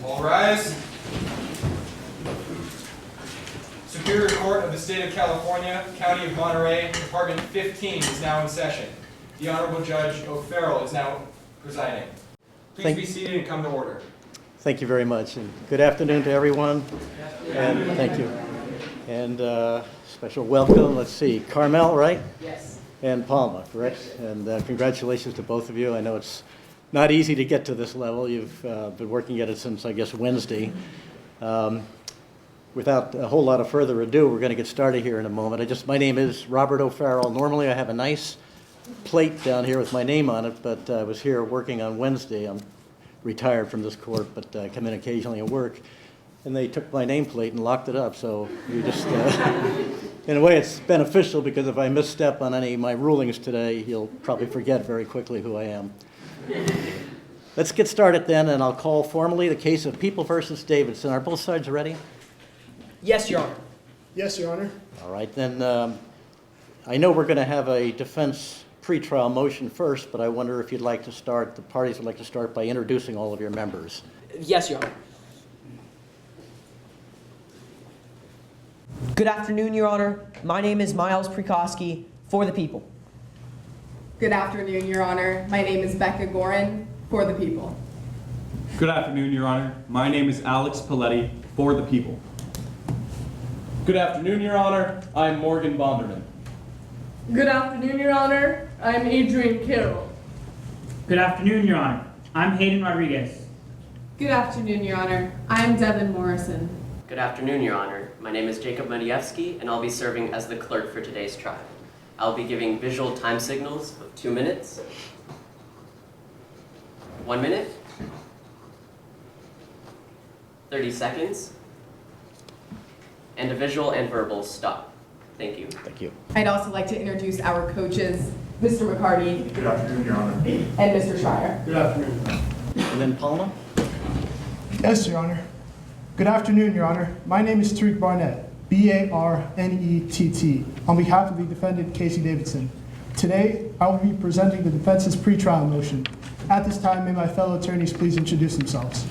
All rise. Superior Court of the State of California, County of Monterey, Department 15 is now in session. The Honorable Judge O'Farrell is now presiding. Please be seated and come to order. Thank you very much, and good afternoon to everyone. And thank you. And special welcome, let's see, Carmel, right? Yes. And Palma, correct? And congratulations to both of you. I know it's not easy to get to this level. You've been working at it since, I guess, Wednesday. Without a whole lot of further ado, we're going to get started here in a moment. My name is Robert O'Farrell. Normally I have a nice plate down here with my name on it, but I was here working on Wednesday. I'm retired from this court, but I come in occasionally at work. And they took my nameplate and locked it up, so you just, in a way it's beneficial, because if I misstep on any of my rulings today, you'll probably forget very quickly who I am. Let's get started then, and I'll call formally the case of People v. Davidson. Are both sides ready? Yes, Your Honor. Yes, Your Honor. All right, then I know we're going to have a defense pretrial motion first, but I wonder if you'd like to start, the parties would like to start by introducing all of your members. Yes, Your Honor. Good afternoon, Your Honor. My name is Miles Prikoski, for the people. Good afternoon, Your Honor. My name is Becca Gorin, for the people. Good afternoon, Your Honor. My name is Alex Paletti, for the people. Good afternoon, Your Honor. I'm Morgan Bonderman. Good afternoon, Your Honor. I'm Adrian Carroll. Good afternoon, Your Honor. I'm Hayden Rodriguez. Good afternoon, Your Honor. I'm Devin Morrison. Good afternoon, Your Honor. My name is Jacob Madievsky, and I'll be serving as the clerk for today's trial. I'll be giving visual time signals of 2 minutes, 1 minute, 30 seconds, and a visual and verbal stop. Thank you. Thank you. I'd also like to introduce our coaches, Mr. McCarty. Good afternoon, Your Honor. And Mr. Schreier. Good afternoon. And then Palma? Yes, Your Honor. Good afternoon, Your Honor. My name is Tariq Barnett, B-A-R-N-E-T-T, on behalf of the defendant, Casey Davidson. Today, I will be presenting the defense's pretrial motion. At this time, may my fellow attorneys please introduce themselves.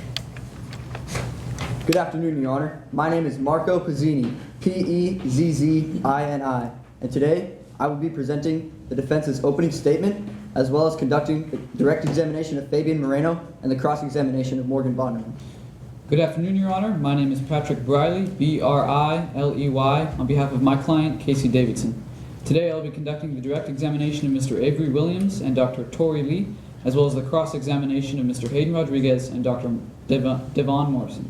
Good afternoon, Your Honor. My name is Marco Pizzini, P-E-Z-Z-I-N-I, and today I will be presenting the defense's opening statement, as well as conducting the direct examination of Fabian Moreno and the cross-examination of Morgan Bonderman. Good afternoon, Your Honor. My name is Patrick Briley, B-R-I-L-E-Y, on behalf of my client, Casey Davidson. Today I'll be conducting the direct examination of Mr. Avery Williams and Dr. Tori Lee, as well as the cross-examination of Mr. Hayden Rodriguez and Dr. Devon Morrison.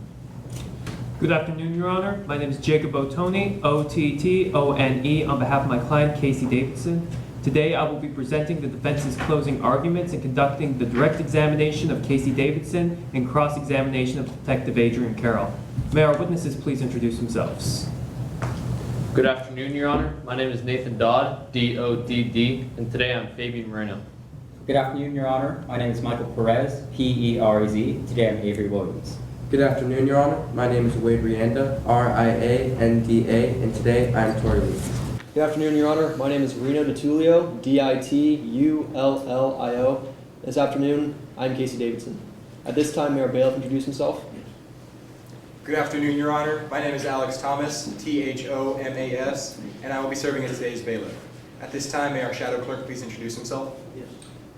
Good afternoon, Your Honor. My name is Jacob Ottone, O-T-T-O-N-E, on behalf of my client, Casey Davidson. Today, I will be presenting the defense's closing arguments and conducting the direct examination of Casey Davidson and cross-examination of Detective Adrian Carroll. May our witnesses please introduce themselves. Good afternoon, Your Honor. My name is Nathan Dodd, D-O-D-D, and today I'm Fabian Moreno. Good afternoon, Your Honor. My name is Michael Perez, P-E-R-E-Z. Today I'm Avery Williams. Good afternoon, Your Honor. My name is Wade Rianda, R-I-A-N-D-A, and today I am Tori Lee. Good afternoon, Your Honor. My name is Reno DiTullio, D-I-T-U-L-L-I-O. This afternoon, I'm Casey Davidson. At this time, may our bailiff introduce himself? Good afternoon, Your Honor. My name is Alex Thomas, T-H-O-M-A-S, and I will be serving as today's bailiff. At this time, may our shadow clerk please introduce himself? Yes.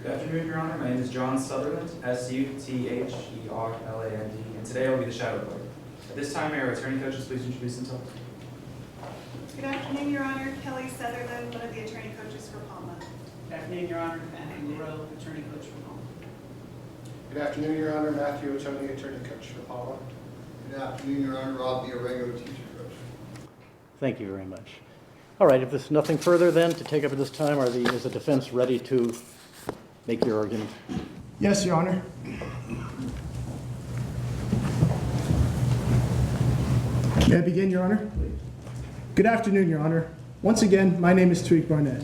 Good afternoon, Your Honor. My name is John Sutherland, S-U-T-H-E-R-L-A-N-D, and today I will be the shadow clerk. At this time, may our attorney coaches please introduce themselves? Good afternoon, Your Honor. Kelly Sutherland, one of the attorney coaches for Palma. Good afternoon, Your Honor. Matthew Moreau, attorney coach for Palma. Good afternoon, Your Honor. Matthew Ottone, attorney coach for Palma. Good afternoon, Your Honor. Rob Diarego, teacher coach. Thank you very much. All right, if there's nothing further then to take up at this time, is the defense ready to make your argument? Yes, Your Honor. May I begin, Your Honor? Good afternoon, Your Honor. Once again, my name is Tariq Barnett.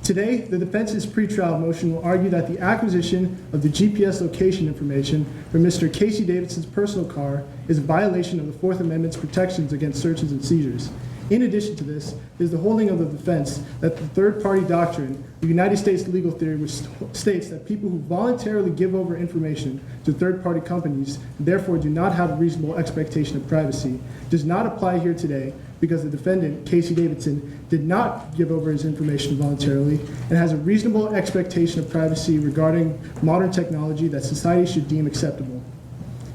Today, the defense's pretrial motion will argue that the acquisition of the GPS location information from Mr. Casey Davidson's personal car is a violation of the Fourth Amendment's protections against searches and seizures. In addition to this is the holding of the defense that the third-party doctrine, the United States legal theory, which states that people who voluntarily give over information to third-party companies and therefore do not have a reasonable expectation of privacy, does not apply here today because the defendant, Casey Davidson, did not give over his information voluntarily and has a reasonable expectation of privacy regarding modern technology that society should deem acceptable.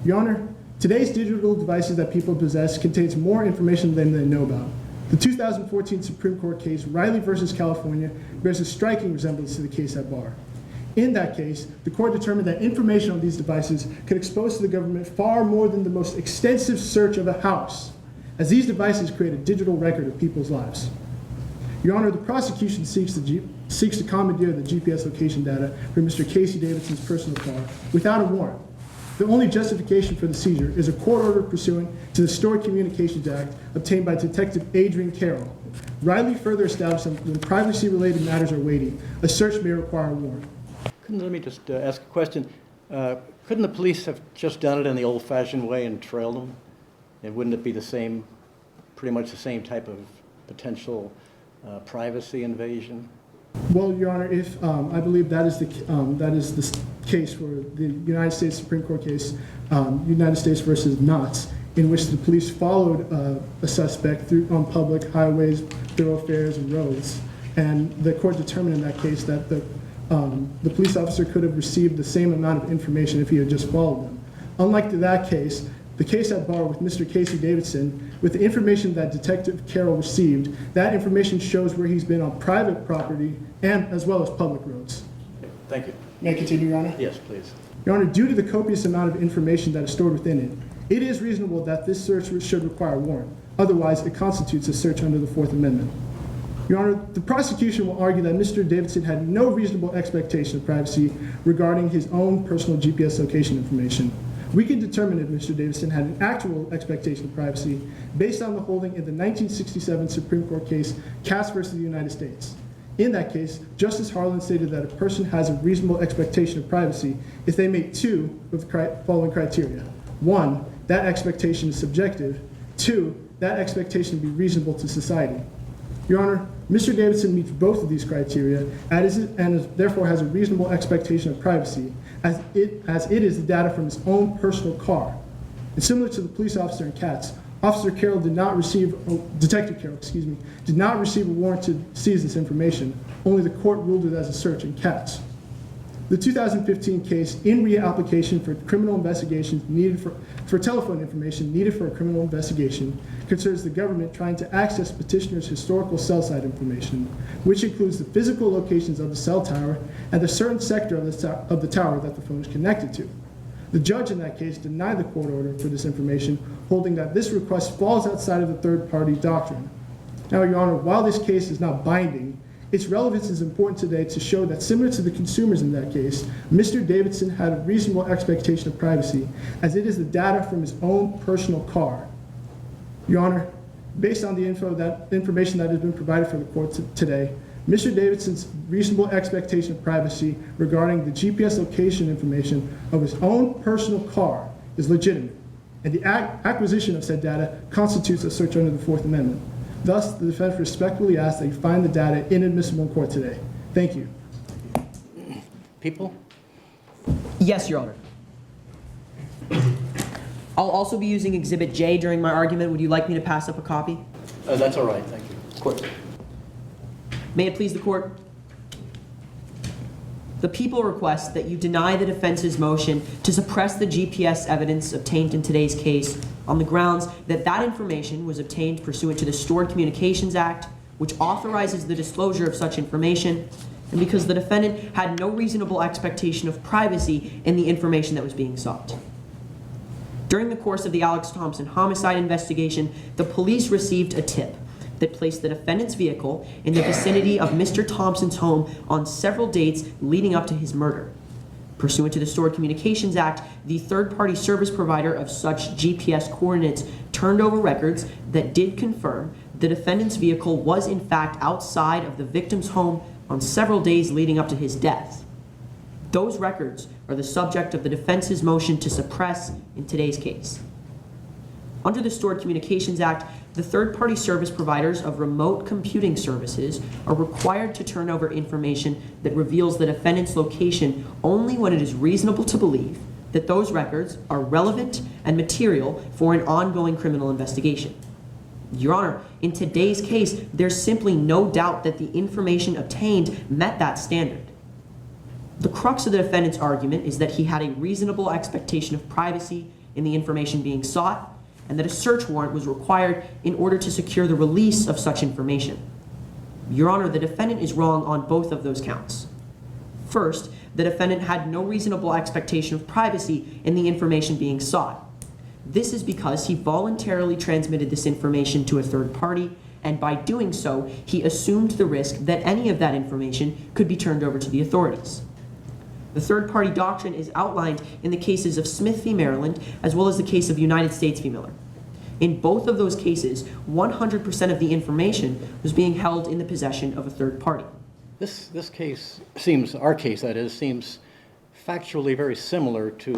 Your Honor, today's digital devices that people possess contains more information than they know about. The 2014 Supreme Court case, Riley versus California, bears a striking resemblance to the case at bar. In that case, the court determined that information on these devices could expose to the government far more than the most extensive search of a house, as these devices create a digital record of people's lives. Your Honor, the prosecution seeks to commandeer the GPS location data from Mr. Casey Davidson's personal car without a warrant. The only justification for the seizure is a court order pursuant to the Stored Communications Act obtained by Detective Adrian Carroll. Riley further established that when privacy-related matters are weighty, a search may require a warrant. Let me just ask a question. Couldn't the police have just done it in the old-fashioned way and trailed them? And wouldn't it be the same, pretty much the same type of potential privacy invasion? Well, Your Honor, if I believe that is the case for the United States Supreme Court case, United States versus Knotts, in which the police followed a suspect on public highways, thoroughfares, and roads, and the court determined in that case that the police officer could have received the same amount of information if he had just followed them. Unlike that case, the case at bar with Mr. Casey Davidson, with the information that Detective Carroll received, that information shows where he's been on private property and as well as public roads. Thank you. May I continue, Your Honor? Yes, please. Your Honor, due to the copious amount of information that is stored within it, it is reasonable that this search should require a warrant. Otherwise, it constitutes a search under the Fourth Amendment. Your Honor, the prosecution will argue that Mr. Davidson had no reasonable expectation of privacy regarding his own personal GPS location information. We can determine if Mr. Davidson had an actual expectation of privacy based on the holding in the 1967 Supreme Court case, Cass versus the United States. In that case, Justice Harlan stated that a person has a reasonable expectation of privacy if they meet two of the following criteria. One, that expectation is subjective. Two, that expectation be reasonable to society. Your Honor, Mr. Davidson meets both of these criteria and therefore has a reasonable expectation of privacy as it is the data from his own personal car. And similar to the police officer in Katz, Detective Carroll, did not receive a warrant to seize this information. Only the court ruled it as a search in Katz. The 2015 case, in reapplication for criminal investigations needed for telephone information needed for a criminal investigation, concerns the government trying to access petitioner's historical cell site information, which includes the physical locations of the cell tower and the certain sector of the tower that the phone is connected to. The judge in that case denied the court order for this information, holding that this request falls outside of the third-party doctrine. Now, Your Honor, while this case is not binding, its relevance is important today to show that similar to the consumers in that case, Mr. Davidson had a reasonable expectation of privacy as it is the data from his own personal car. Your Honor, based on the information that has been provided for the court today, Mr. Davidson's reasonable expectation of privacy regarding the GPS location information of his own personal car is legitimate, and the acquisition of said data constitutes a search under the Fourth Amendment. Thus, the defense respectfully asks that you find the data inadmissible in court today. Thank you. People? Yes, Your Honor. I'll also be using Exhibit J during my argument. Would you like me to pass up a copy? That's all right, thank you. Of course. May it please the court? The people request that you deny the defense's motion to suppress the GPS evidence obtained in today's case on the grounds that that information was obtained pursuant to the Stored Communications Act, which authorizes the disclosure of such information, and because the defendant had no reasonable expectation of privacy in the information that was being sought. During the course of the Alex Thompson homicide investigation, the police received a tip that placed the defendant's vehicle in the vicinity of Mr. Thompson's home on several dates leading up to his murder. Pursuant to the Stored Communications Act, the third-party service provider of such GPS coordinates turned over records that did confirm the defendant's vehicle was in fact outside of the victim's home on several days leading up to his death. Those records are the subject of the defense's motion to suppress in today's case. Under the Stored Communications Act, the third-party service providers of remote computing services are required to turn over information that reveals the defendant's location only when it is reasonable to believe that those records are relevant and material for an ongoing criminal investigation. Your Honor, in today's case, there's simply no doubt that the information obtained met that standard. The crux of the defendant's argument is that he had a reasonable expectation of privacy in the information being sought, and that a search warrant was required in order to secure the release of such information. Your Honor, the defendant is wrong on both of those counts. First, the defendant had no reasonable expectation of privacy in the information being sought. This is because he voluntarily transmitted this information to a third party, and by doing so, he assumed the risk that any of that information could be turned over to the authorities. The third-party doctrine is outlined in the cases of Smith v. Maryland, as well as the case of United States v. Miller. In both of those cases, 100% of the information was being held in the possession of a third party. This case seems, our case that is, seems factually very similar to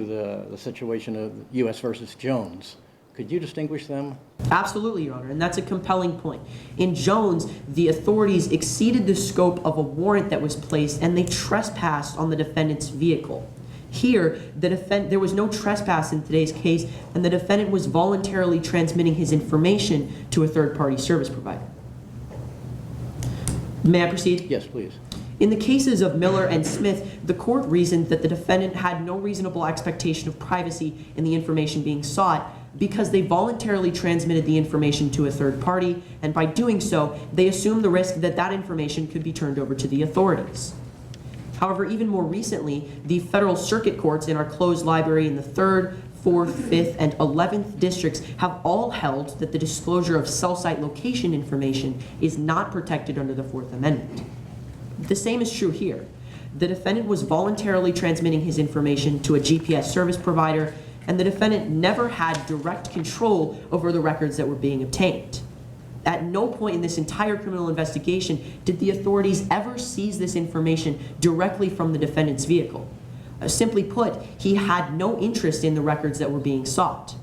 the situation of U.S. versus Jones. Could you distinguish them? Absolutely, Your Honor, and that's a compelling point. In Jones, the authorities exceeded the scope of a warrant that was placed, and they trespassed on the defendant's vehicle. Here, there was no trespass in today's case, and the defendant was voluntarily transmitting his information to a third-party service provider. May I proceed? Yes, please. In the cases of Miller and Smith, the court reasoned that the defendant had no reasonable expectation of privacy in the information being sought because they voluntarily transmitted the information to a third party, and by doing so, they assumed the risk that that information could be turned over to the authorities. However, even more recently, the federal circuit courts in our closed library in the 3rd, 4th, 5th, and 11th districts have all held that the disclosure of cell site location information is not protected under the Fourth Amendment. The same is true here. The defendant was voluntarily transmitting his information to a GPS service provider, and the defendant never had direct control over the records that were being obtained. At no point in this entire criminal investigation did the authorities ever seize this information directly from the defendant's vehicle. Simply put, he had no interest in the records that were being sought.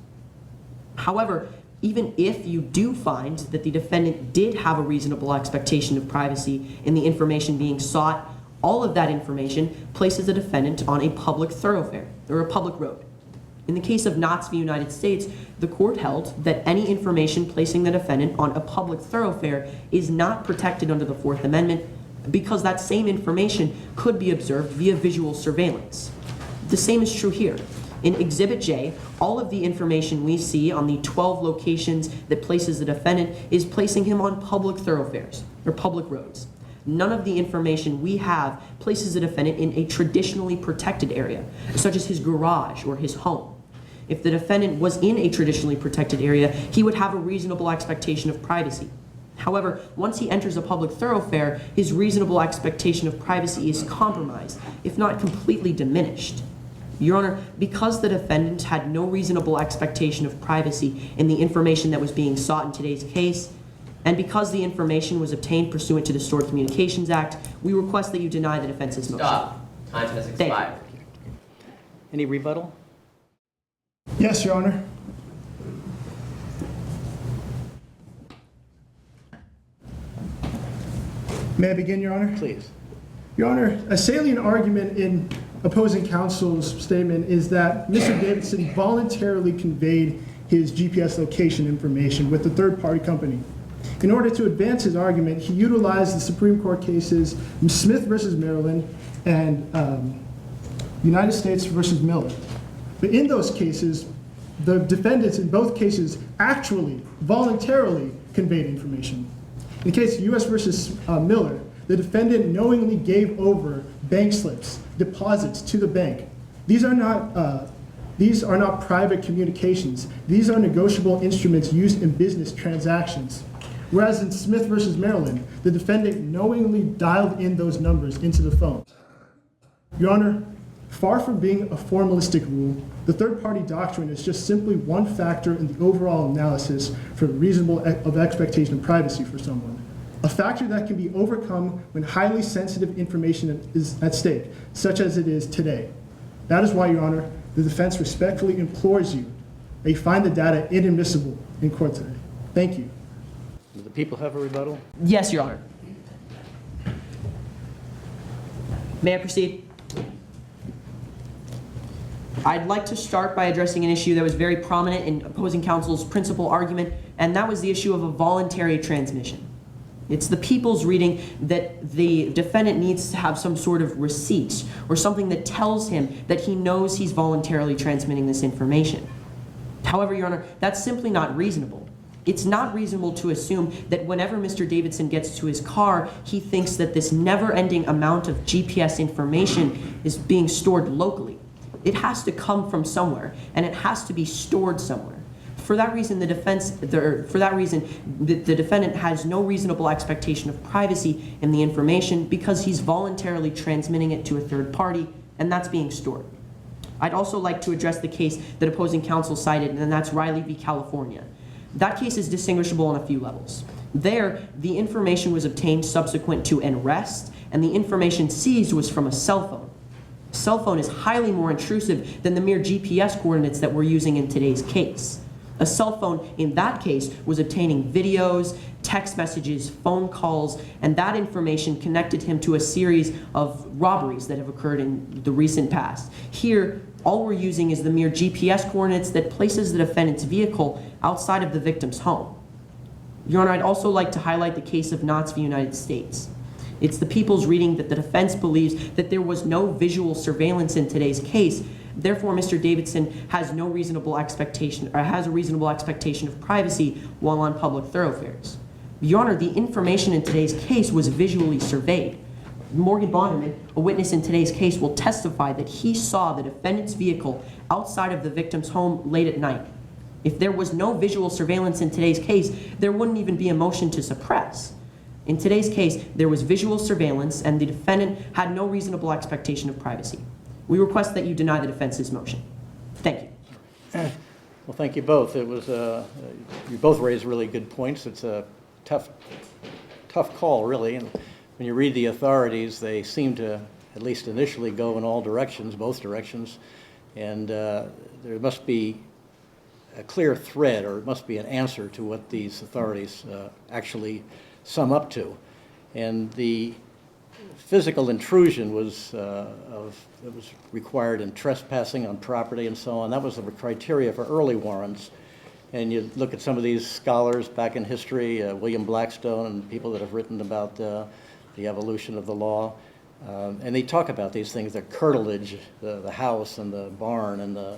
However, even if you do find that the defendant did have a reasonable expectation of privacy in the information being sought, all of that information places the defendant on a public thoroughfare or a public road. In the case of Knotts v. United States, the court held that any information placing the defendant on a public thoroughfare is not protected under the Fourth Amendment because that same information could be observed via visual surveillance. The same is true here. In Exhibit J, all of the information we see on the 12 locations that places the defendant is placing him on public thoroughfares or public roads. None of the information we have places the defendant in a traditionally protected area, such as his garage or his home. If the defendant was in a traditionally protected area, he would have a reasonable expectation of privacy. However, once he enters a public thoroughfare, his reasonable expectation of privacy is compromised, if not completely diminished. Your Honor, because the defendant had no reasonable expectation of privacy in the information that was being sought in today's case, and because the information was obtained pursuant to the Stored Communications Act, we request that you deny the defense's motion. Stop. Time has expired. Any rebuttal? Yes, Your Honor. May I begin, Your Honor? Please. Your Honor, a salient argument in opposing counsel's statement is that Mr. Davidson voluntarily conveyed his GPS location information with the third-party company. In order to advance his argument, he utilized the Supreme Court cases Smith v. Maryland and United States v. Miller. But in those cases, the defendants in both cases actually voluntarily conveyed information. In the case of U.S. v. Miller, the defendant knowingly gave over bank slips, deposits to the bank. These are not private communications. These are negotiable instruments used in business transactions. Whereas in Smith v. Maryland, the defendant knowingly dialed in those numbers into the phone. Your Honor, far from being a formalistic rule, the third-party doctrine is just simply one factor in the overall analysis for reasonable expectation of privacy for someone. A factor that can be overcome when highly sensitive information is at stake, such as it is today. That is why, Your Honor, the defense respectfully implores you that you find the data inadmissible in court today. Thank you. Do the people have a rebuttal? Yes, Your Honor. May I proceed? I'd like to start by addressing an issue that was very prominent in opposing counsel's principal argument, and that was the issue of a voluntary transmission. It's the people's reading that the defendant needs to have some sort of receipt or something that tells him that he knows he's voluntarily transmitting this information. However, Your Honor, that's simply not reasonable. It's not reasonable to assume that whenever Mr. Davidson gets to his car, he thinks that this never-ending amount of GPS information is being stored locally. It has to come from somewhere, and it has to be stored somewhere. For that reason, the defendant has no reasonable expectation of privacy in the information because he's voluntarily transmitting it to a third party, and that's being stored. I'd also like to address the case that opposing counsel cited, and that's Riley v. California. That case is distinguishable on a few levels. There, the information was obtained subsequent to an arrest, and the information seized was from a cell phone. A cell phone is highly more intrusive than the mere GPS coordinates that we're using in today's case. A cell phone in that case was obtaining videos, text messages, phone calls, and that information connected him to a series of robberies that have occurred in the recent past. Here, all we're using is the mere GPS coordinates that places the defendant's vehicle outside of the victim's home. Your Honor, I'd also like to highlight the case of Knotts v. United States. It's the people's reading that the defense believes that there was no visual surveillance in today's case. Therefore, Mr. Davidson has no reasonable expectation, or has a reasonable expectation of privacy while on public thoroughfares. Your Honor, the information in today's case was visually surveyed. Morgan Bonderman, a witness in today's case, will testify that he saw the defendant's vehicle outside of the victim's home late at night. If there was no visual surveillance in today's case, there wouldn't even be a motion to suppress. In today's case, there was visual surveillance, and the defendant had no reasonable expectation of privacy. We request that you deny the defense's motion. Thank you. Well, thank you both. It was you both raised really good points. It's a tough call, really. And when you read the authorities, they seem to, at least initially, go in all directions, both directions. And there must be a clear thread, or it must be an answer to what these authorities actually sum up to. And the physical intrusion was required in trespassing on property and so on. That was the criteria for early warrants. And you look at some of these scholars back in history, William Blackstone and people that have written about the evolution of the law, and they talk about these things, the curtilage, the house and the barn and the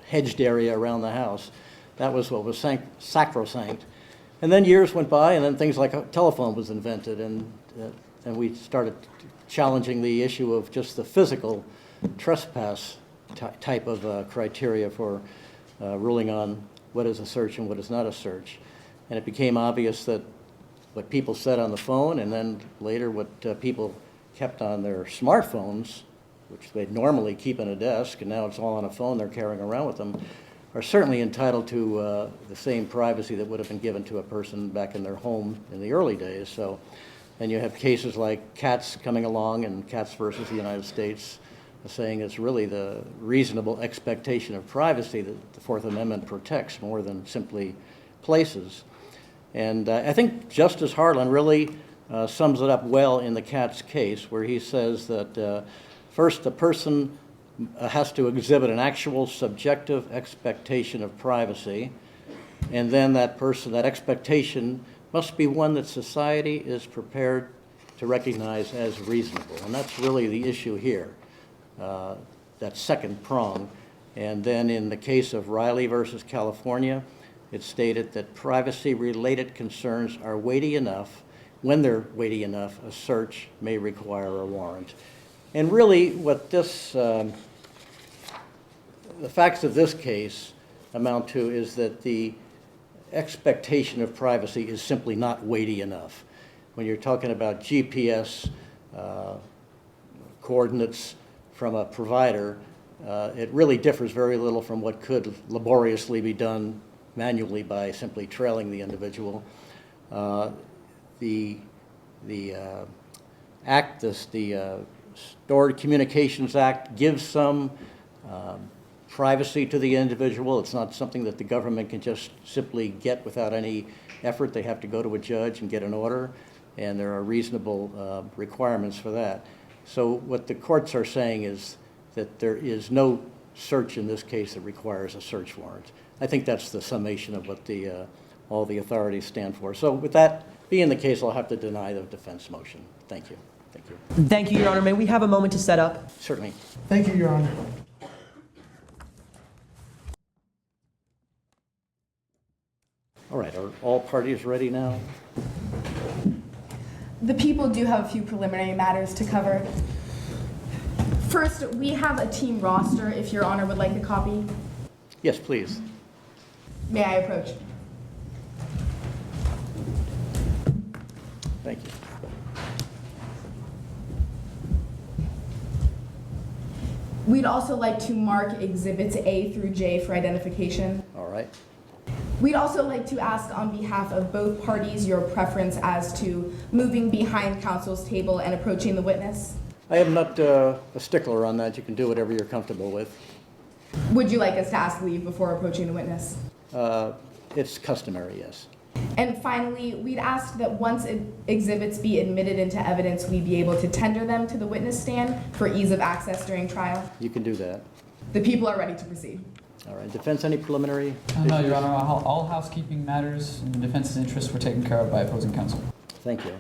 hedged area around the house. That was what was sacrosanct. And then years went by, and then things like a telephone was invented, and we started challenging the issue of just the physical trespass type of criteria for ruling on what is a search and what is not a search. And it became obvious that what people said on the phone, and then later what people kept on their smartphones, which they'd normally keep on a desk, and now it's all on a phone they're carrying around with them, are certainly entitled to the same privacy that would have been given to a person back in their home in the early days. So, and you have cases like Katz coming along, and Katz versus the United States, saying it's really the reasonable expectation of privacy that the Fourth Amendment protects more than simply places. And I think Justice Harlan really sums it up well in the Katz case, where he says that first, the person has to exhibit an actual subjective expectation of privacy, and then that expectation must be one that society is prepared to recognize as reasonable. And that's really the issue here, that second prong. And then in the case of Riley versus California, it stated that privacy-related concerns are weighty enough. When they're weighty enough, a search may require a warrant. And really what this, the facts of this case amount to is that the expectation of privacy is simply not weighty enough. When you're talking about GPS coordinates from a provider, it really differs very little from what could laboriously be done manually by simply trailing the individual. The Stored Communications Act gives some privacy to the individual. It's not something that the government can just simply get without any effort. They have to go to a judge and get an order, and there are reasonable requirements for that. So what the courts are saying is that there is no search in this case that requires a search warrant. I think that's the summation of what all the authorities stand for. So with that being the case, I'll have to deny the defense motion. Thank you. Thank you. Thank you, Your Honor. May we have a moment to set up? Certainly. Thank you, Your Honor. All right, are all parties ready now? The people do have a few preliminary matters to cover. First, we have a team roster, if Your Honor would like a copy. Yes, please. May I approach? Thank you. We'd also like to mark exhibits A through J for identification. All right. We'd also like to ask on behalf of both parties your preference as to moving behind counsel's table and approaching the witness. I am not a stickler on that. You can do whatever you're comfortable with. Would you like us to ask leave before approaching the witness? It's customary, yes. And finally, we'd ask that once exhibits be admitted into evidence, we be able to tender them to the witness stand for ease of access during trial. You can do that. The people are ready to proceed. All right. Defense, any preliminary? No, Your Honor. All housekeeping matters in the defense's interests were taken care of by opposing counsel. Thank you.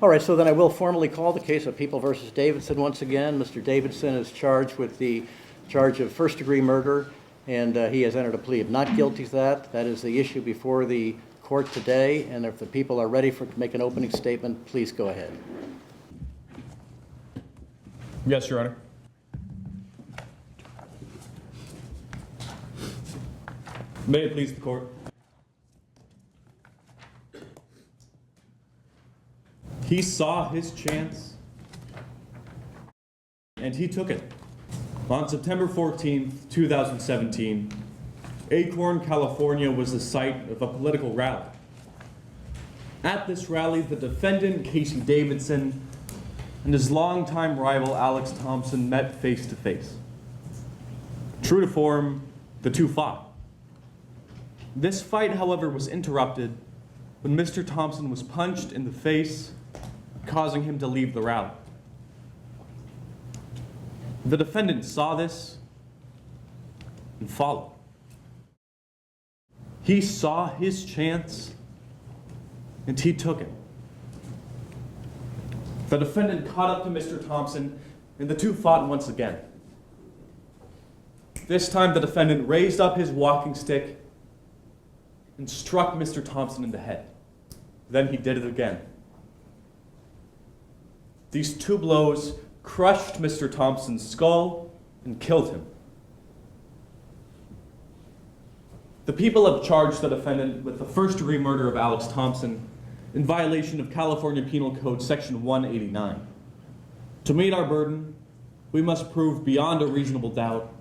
All right, so then I will formally call the case of People v. Davidson once again. Mr. Davidson is charged with the charge of first-degree murder, and he has entered a plea of not guilty to that. That is the issue before the court today, and if the people are ready to make an opening statement, please go ahead. Yes, Your Honor. May it please the court. He saw his chance, and he took it. On September 14th, 2017, Acorn, California was the site of a political rally. At this rally, the defendant, Casey Davidson, and his longtime rival, Alex Thompson, met face to face. True to form, the two fought. This fight, however, was interrupted when Mr. Thompson was punched in the face, causing him to leave the rally. The defendant saw this and followed. He saw his chance and he took it. The defendant caught up to Mr. Thompson and the two fought once again. This time the defendant raised up his walking stick and struck Mr. Thompson in the head. Then he did it again. These two blows crushed Mr. Thompson's skull and killed him. The people have charged the defendant with the first-degree murder of Alex Thompson in violation of California Penal Code Section 189. To meet our burden, we must prove beyond a reasonable doubt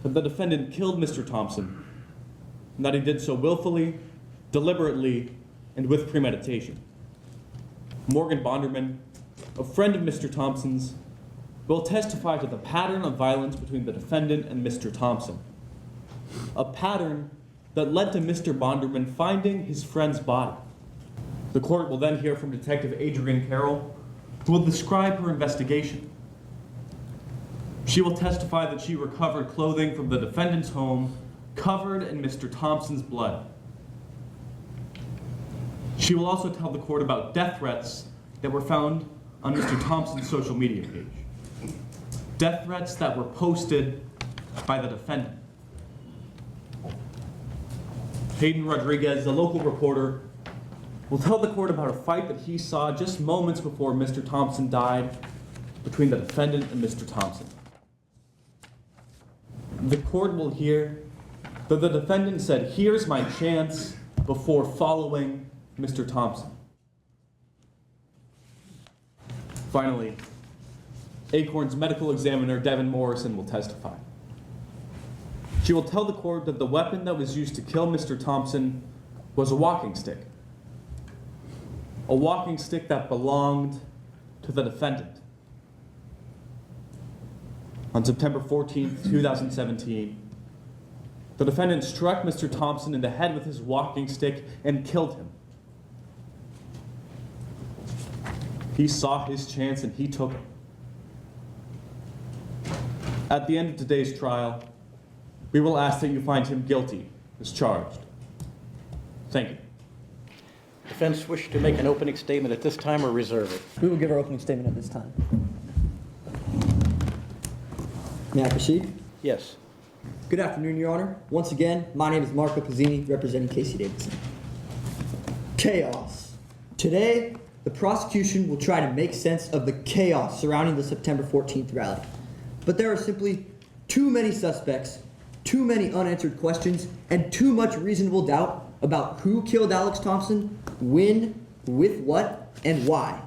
that the defendant killed Mr. Thompson and that he did so willfully, deliberately, and with premeditation. Morgan Bonderman, a friend of Mr. Thompson's, will testify to the pattern of violence between the defendant and Mr. Thompson. A pattern that led to Mr. Bonderman finding his friend's body. The court will then hear from Detective Adrienne Carroll, who will describe her investigation. She will testify that she recovered clothing from the defendant's home covered in Mr. Thompson's blood. She will also tell the court about death threats that were found on Mr. Thompson's social media page. Death threats that were posted by the defendant. Hayden Rodriguez, a local reporter, will tell the court about a fight that he saw just moments before Mr. Thompson died between the defendant and Mr. Thompson. The court will hear that the defendant said, "Here's my chance," before following Mr. Thompson. Finally, Acorn's medical examiner, Devin Morrison, will testify. She will tell the court that the weapon that was used to kill Mr. Thompson was a walking stick. A walking stick that belonged to the defendant. On September 14th, 2017, the defendant struck Mr. Thompson in the head with his walking stick and killed him. He saw his chance and he took it. At the end of today's trial, we will ask that you find him guilty as charged. Thank you. Defense wish to make an opening statement at this time or reserve it? We will give our opening statement at this time. May I proceed? Yes. Good afternoon, Your Honor. Once again, my name is Marco Pizzini, representing Casey Davidson. Chaos. Today, the prosecution will try to make sense of the chaos surrounding the September 14th rally. But there are simply too many suspects, too many unanswered questions, and too much reasonable doubt about who killed Alex Thompson, when, with what, and why.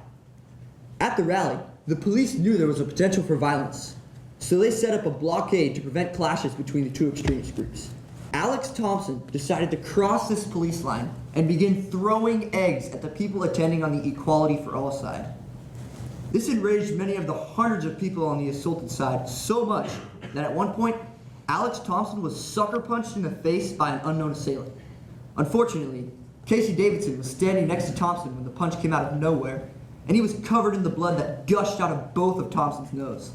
At the rally, the police knew there was a potential for violence, so they set up a blockade to prevent clashes between the two extremist groups. Alex Thompson decided to cross this police line and begin throwing eggs at the people attending on the Equality for All side. This enraged many of the hundreds of people on the assaulted side so much that at one point, Alex Thompson was sucker punched in the face by an unknown assailant. Unfortunately, Casey Davidson was standing next to Thompson when the punch came out of nowhere, and he was covered in the blood that gushed out of both of Thompson's nose.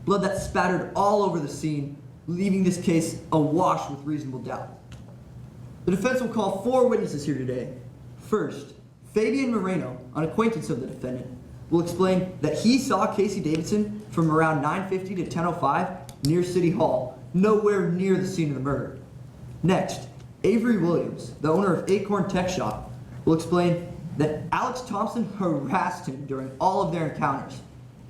Blood that spattered all over the scene, leaving this case awash with reasonable doubt. The defense will call 4 witnesses here today. First, Fabian Moreno, an acquaintance of the defendant, will explain that he saw Casey Davidson from around 9:50 to 10:05 near City Hall, nowhere near the scene of the murder. Next, Avery Williams, the owner of Acorn Tech Shop, will explain that Alex Thompson harassed him during all of their encounters,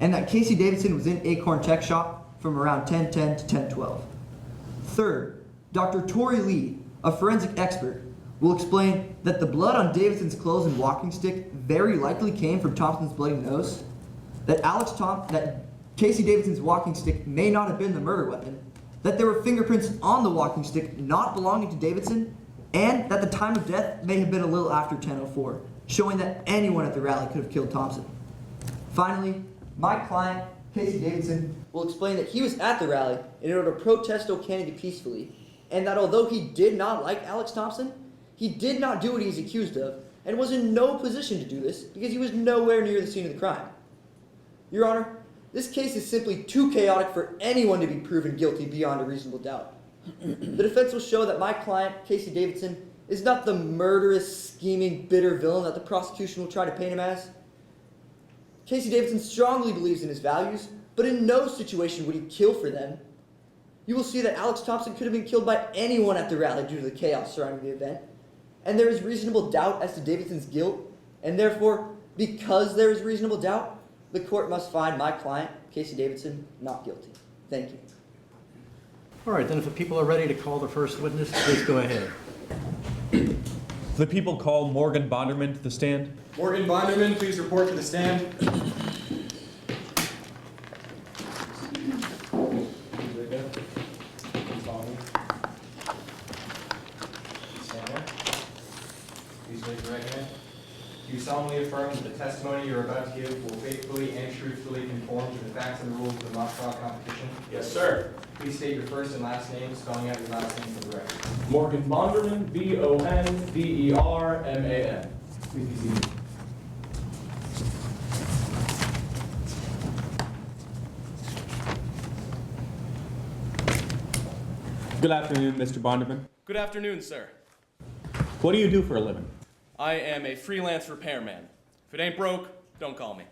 and that Casey Davidson was in Acorn Tech Shop from around 10:10 to 10:12. Third, Dr. Tori Lee, a forensic expert, will explain that the blood on Davidson's clothes and walking stick very likely came from Thompson's bloody nose, that Casey Davidson's walking stick may not have been the murder weapon, that there were fingerprints on the walking stick not belonging to Davidson, and that the time of death may have been a little after 10:04, showing that anyone at the rally could have killed Thompson. Finally, my client, Casey Davidson, will explain that he was at the rally in order to protest O'Kennedy peacefully, and that although he did not like Alex Thompson, he did not do what he is accused of, and was in no position to do this because he was nowhere near the scene of the crime. Your Honor, this case is simply too chaotic for anyone to be proven guilty beyond a reasonable doubt. The defense will show that my client, Casey Davidson, is not the murderous, scheming, bitter villain that the prosecution will try to paint him as. Casey Davidson strongly believes in his values, but in no situation would he kill for them. You will see that Alex Thompson could have been killed by anyone at the rally due to the chaos surrounding the event, and there is reasonable doubt as to Davidson's guilt, and therefore, because there is reasonable doubt, the court must find my client, Casey Davidson, not guilty. Thank you. All right, then if the people are ready to call the first witness, please go ahead. The people call Morgan Bonderman to the stand. Morgan Bonderman, please report to the stand. Please raise your right hand. Do you solemnly affirm that the testimony you're about to give will faithfully and truthfully conform to the facts and rules of the mock trial competition? Yes, sir. Please state your first and last name, spelling out your last name for the record. Morgan Bonderman, B-O-N-D-E-R-M-A-N. Please be seated. Good afternoon, Mr. Bonderman. Good afternoon, sir. What do you do for a living? I am a freelance repairman. If it ain't broke, don't call me.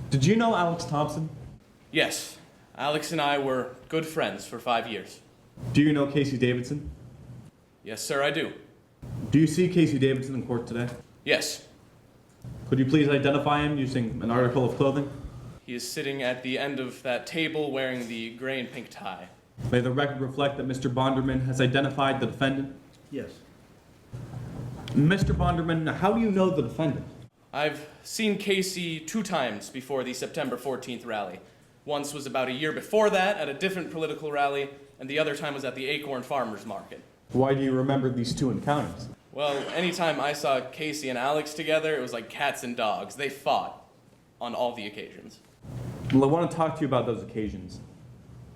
Did you know Alex Thompson? Yes, Alex and I were good friends for 5 years. Do you know Casey Davidson? Yes, sir, I do. Do you see Casey Davidson in court today? Yes. Could you please identify him using an article of clothing? He is sitting at the end of that table wearing the gray and pink tie. May the record reflect that Mr. Bonderman has identified the defendant? Yes. Mr. Bonderman, how do you know the defendant? I've seen Casey 2 times before the September 14th rally. Once was about a year before that at a different political rally, and the other time was at the Acorn Farmers Market. Why do you remember these 2 encounters? Well, anytime I saw Casey and Alex together, it was like cats and dogs. They fought on all the occasions. Well, I want to talk to you about those occasions.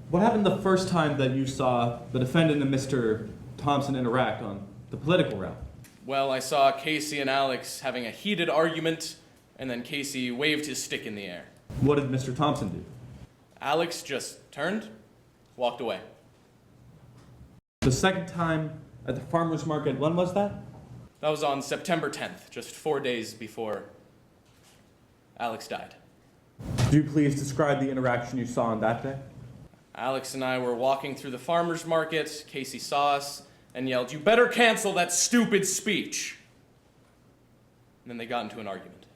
What happened the first time that you saw the defendant and Mr. Thompson interact on the political route? Well, I saw Casey and Alex having a heated argument, and then Casey waved his stick in the air. What did Mr. Thompson do? Alex just turned, walked away. The second time at the farmer's market, when was that? That was on September 10th, just 4 days before Alex died. Could you please describe the interaction you saw on that day? Alex and I were walking through the farmer's market. Casey saw us and yelled, "You better cancel that stupid speech." And then they got into an argument.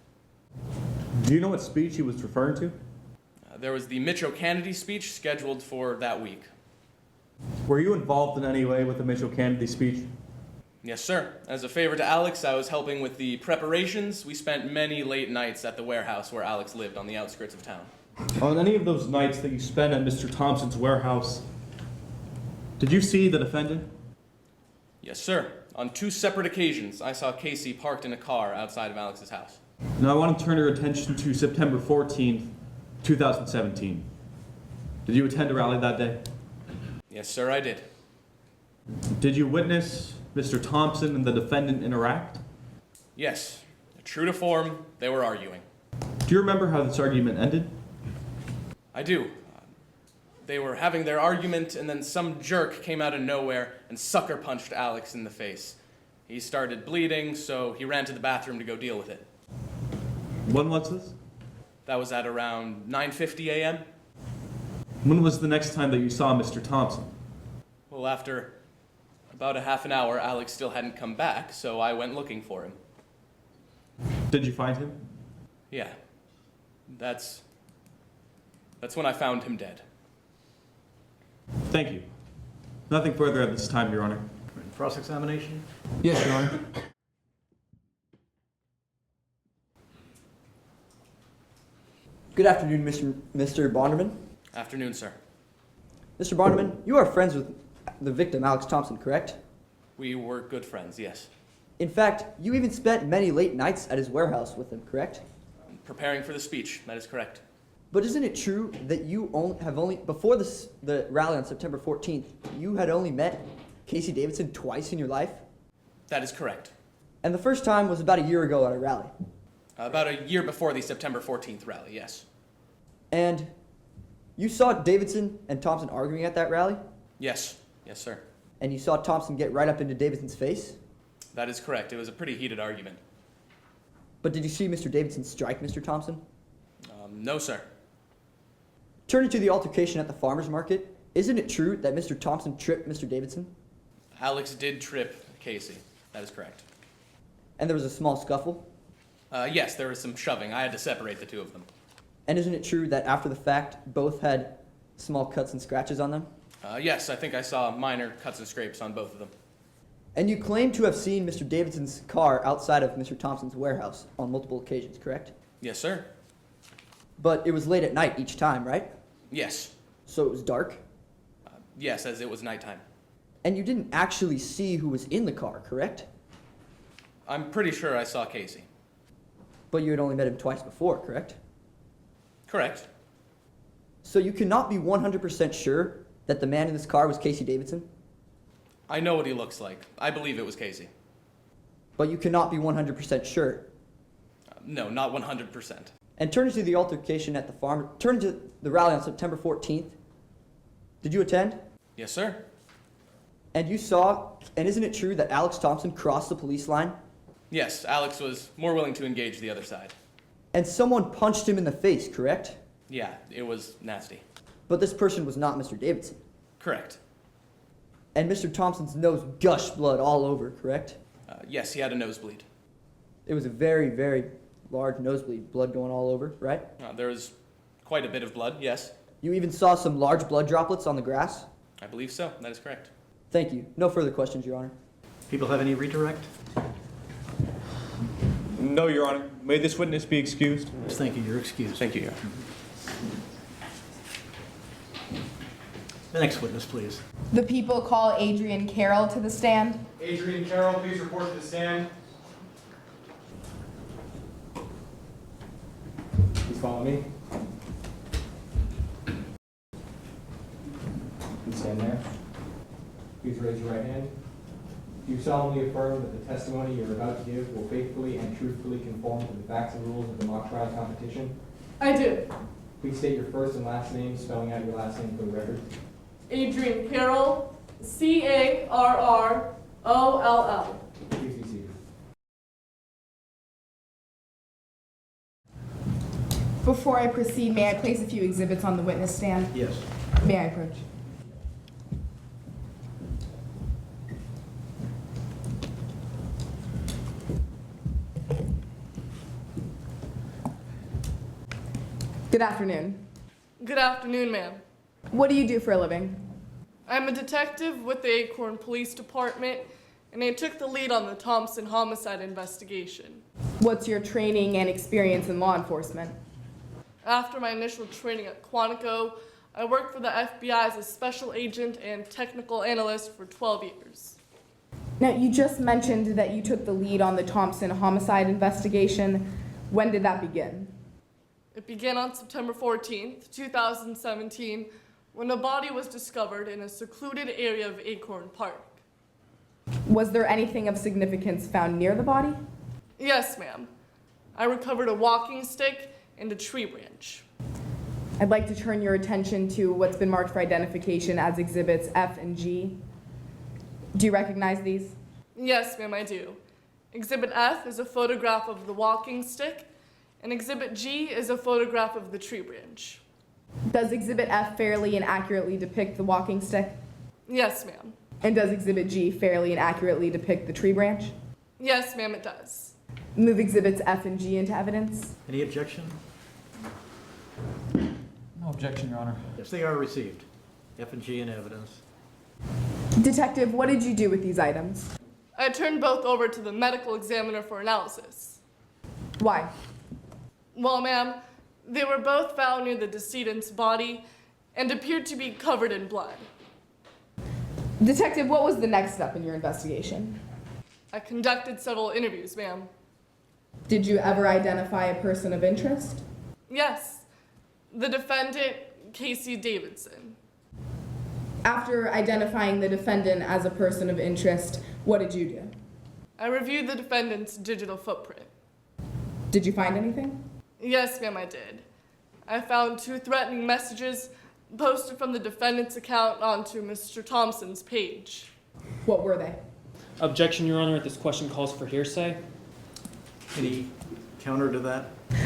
Do you know what speech he was referring to? There was the Mitchell Kennedy speech scheduled for that week. Were you involved in any way with the Mitchell Kennedy speech? Yes, sir. As a favor to Alex, I was helping with the preparations. We spent many late nights at the warehouse where Alex lived on the outskirts of town. On any of those nights that you spent at Mr. Thompson's warehouse, did you see the defendant? Yes, sir. On 2 separate occasions, I saw Casey parked in a car outside of Alex's house. Now I want to turn your attention to September 14th, 2017. Did you attend a rally that day? Yes, sir, I did. Did you witness Mr. Thompson and the defendant interact? Yes. True to form, they were arguing. Do you remember how this argument ended? I do. They were having their argument, and then some jerk came out of nowhere and sucker punched Alex in the face. He started bleeding, so he ran to the bathroom to go deal with it. When was this? That was at around 9:50 a.m. When was the next time that you saw Mr. Thompson? Well, after about a half an hour, Alex still hadn't come back, so I went looking for him. Did you find him? Yeah. That's when I found him dead. Thank you. Nothing further at this time, Your Honor. Cross-examination? Yes, Your Honor. Good afternoon, Mr. Bonderman. Afternoon, sir. Mr. Bonderman, you are friends with the victim, Alex Thompson, correct? We were good friends, yes. In fact, you even spent many late nights at his warehouse with him, correct? Preparing for the speech, that is correct. But isn't it true that you before the rally on September 14th, you had only met Casey Davidson twice in your life? That is correct. And the first time was about a year ago at a rally. About a year before the September 14th rally, yes. And you saw Davidson and Thompson arguing at that rally? Yes. Yes, sir. And you saw Thompson get right up into Davidson's face? That is correct. It was a pretty heated argument. But did you see Mr. Davidson strike Mr. Thompson? No, sir. Turning to the altercation at the farmer's market, isn't it true that Mr. Thompson tripped Mr. Davidson? Alex did trip Casey. That is correct. And there was a small scuffle? Yes, there was some shoving. I had to separate the two of them. And isn't it true that after the fact, both had small cuts and scratches on them? Yes, I think I saw minor cuts and scrapes on both of them. And you claim to have seen Mr. Davidson's car outside of Mr. Thompson's warehouse on multiple occasions, correct? Yes, sir. But it was late at night each time, right? Yes. So it was dark? Yes, as it was nighttime. And you didn't actually see who was in the car, correct? I'm pretty sure I saw Casey. But you had only met him twice before, correct? Correct. So you cannot be 100% sure that the man in this car was Casey Davidson? I know what he looks like. I believe it was Casey. But you cannot be 100% sure? No, not 100%. And turning to the altercation at the farm, turning to the rally on September 14th, did you attend? Yes, sir. And you saw, and isn't it true that Alex Thompson crossed the police line? Yes, Alex was more willing to engage the other side. And someone punched him in the face, correct? Yeah, it was nasty. But this person was not Mr. Davidson. Correct. And Mr. Thompson's nose gushed blood all over, correct? Yes, he had a nosebleed. It was a very, very large nosebleed, blood going all over, right? There was quite a bit of blood, yes. You even saw some large blood droplets on the grass? I believe so. That is correct. Thank you. No further questions, Your Honor. People have any redirect? No, Your Honor. May this witness be excused? Yes, thank you. You're excused. Thank you, Your Honor. The next witness, please. The people call Adrian Carroll to the stand. Adrian Carroll, please report to the stand. Please follow me. stand there. Please raise your right hand. Do you solemnly affirm that the testimony you're about to give will faithfully and truthfully conform to the facts and rules of the mock trial competition? I do. Please state your first and last name, spelling out your last name for the record. Adrian Carroll, Carroll. Please be seated. Before I proceed, may I place a few exhibits on the witness stand? Yes. May I approach? Good afternoon. Good afternoon, ma'am. What do you do for a living? I'm a detective with the Acorn Police Department, and I took the lead on the Thompson homicide investigation. What's your training and experience in law enforcement? After my initial training at Quantico, I worked for the FBI as a special agent and technical analyst for 12 years. Now, you just mentioned that you took the lead on the Thompson homicide investigation. When did that begin? It began on September 14th, 2017, when a body was discovered in a secluded area of Acorn Park. Was there anything of significance found near the body? Yes, ma'am. I recovered a walking stick and a tree branch. I'd like to turn your attention to what's been marked for identification as exhibits F and G. Do you recognize these? Yes, ma'am, I do. Exhibit F is a photograph of the walking stick, and Exhibit G is a photograph of the tree branch. Does Exhibit F fairly and accurately depict the walking stick? Yes, ma'am. And does Exhibit G fairly and accurately depict the tree branch? Yes, ma'am, it does. Move Exhibits F and G into evidence. Any objection? No objection, Your Honor. Yes, they are received. F and G in evidence. Detective, what did you do with these items? I turned both over to the medical examiner for analysis. Why? Well, ma'am, they were both found near the decedent's body and appeared to be covered in blood. Detective, what was the next step in your investigation? I conducted several interviews, ma'am. Did you ever identify a person of interest? Yes, the defendant, Casey Davidson. After identifying the defendant as a person of interest, what did you do? I reviewed the defendant's digital footprint. Did you find anything? Yes, ma'am, I did. I found 2 threatening messages posted from the defendant's account onto Mr. Thompson's page. What were they? Objection, Your Honor. This question calls for hearsay. Any counter to that?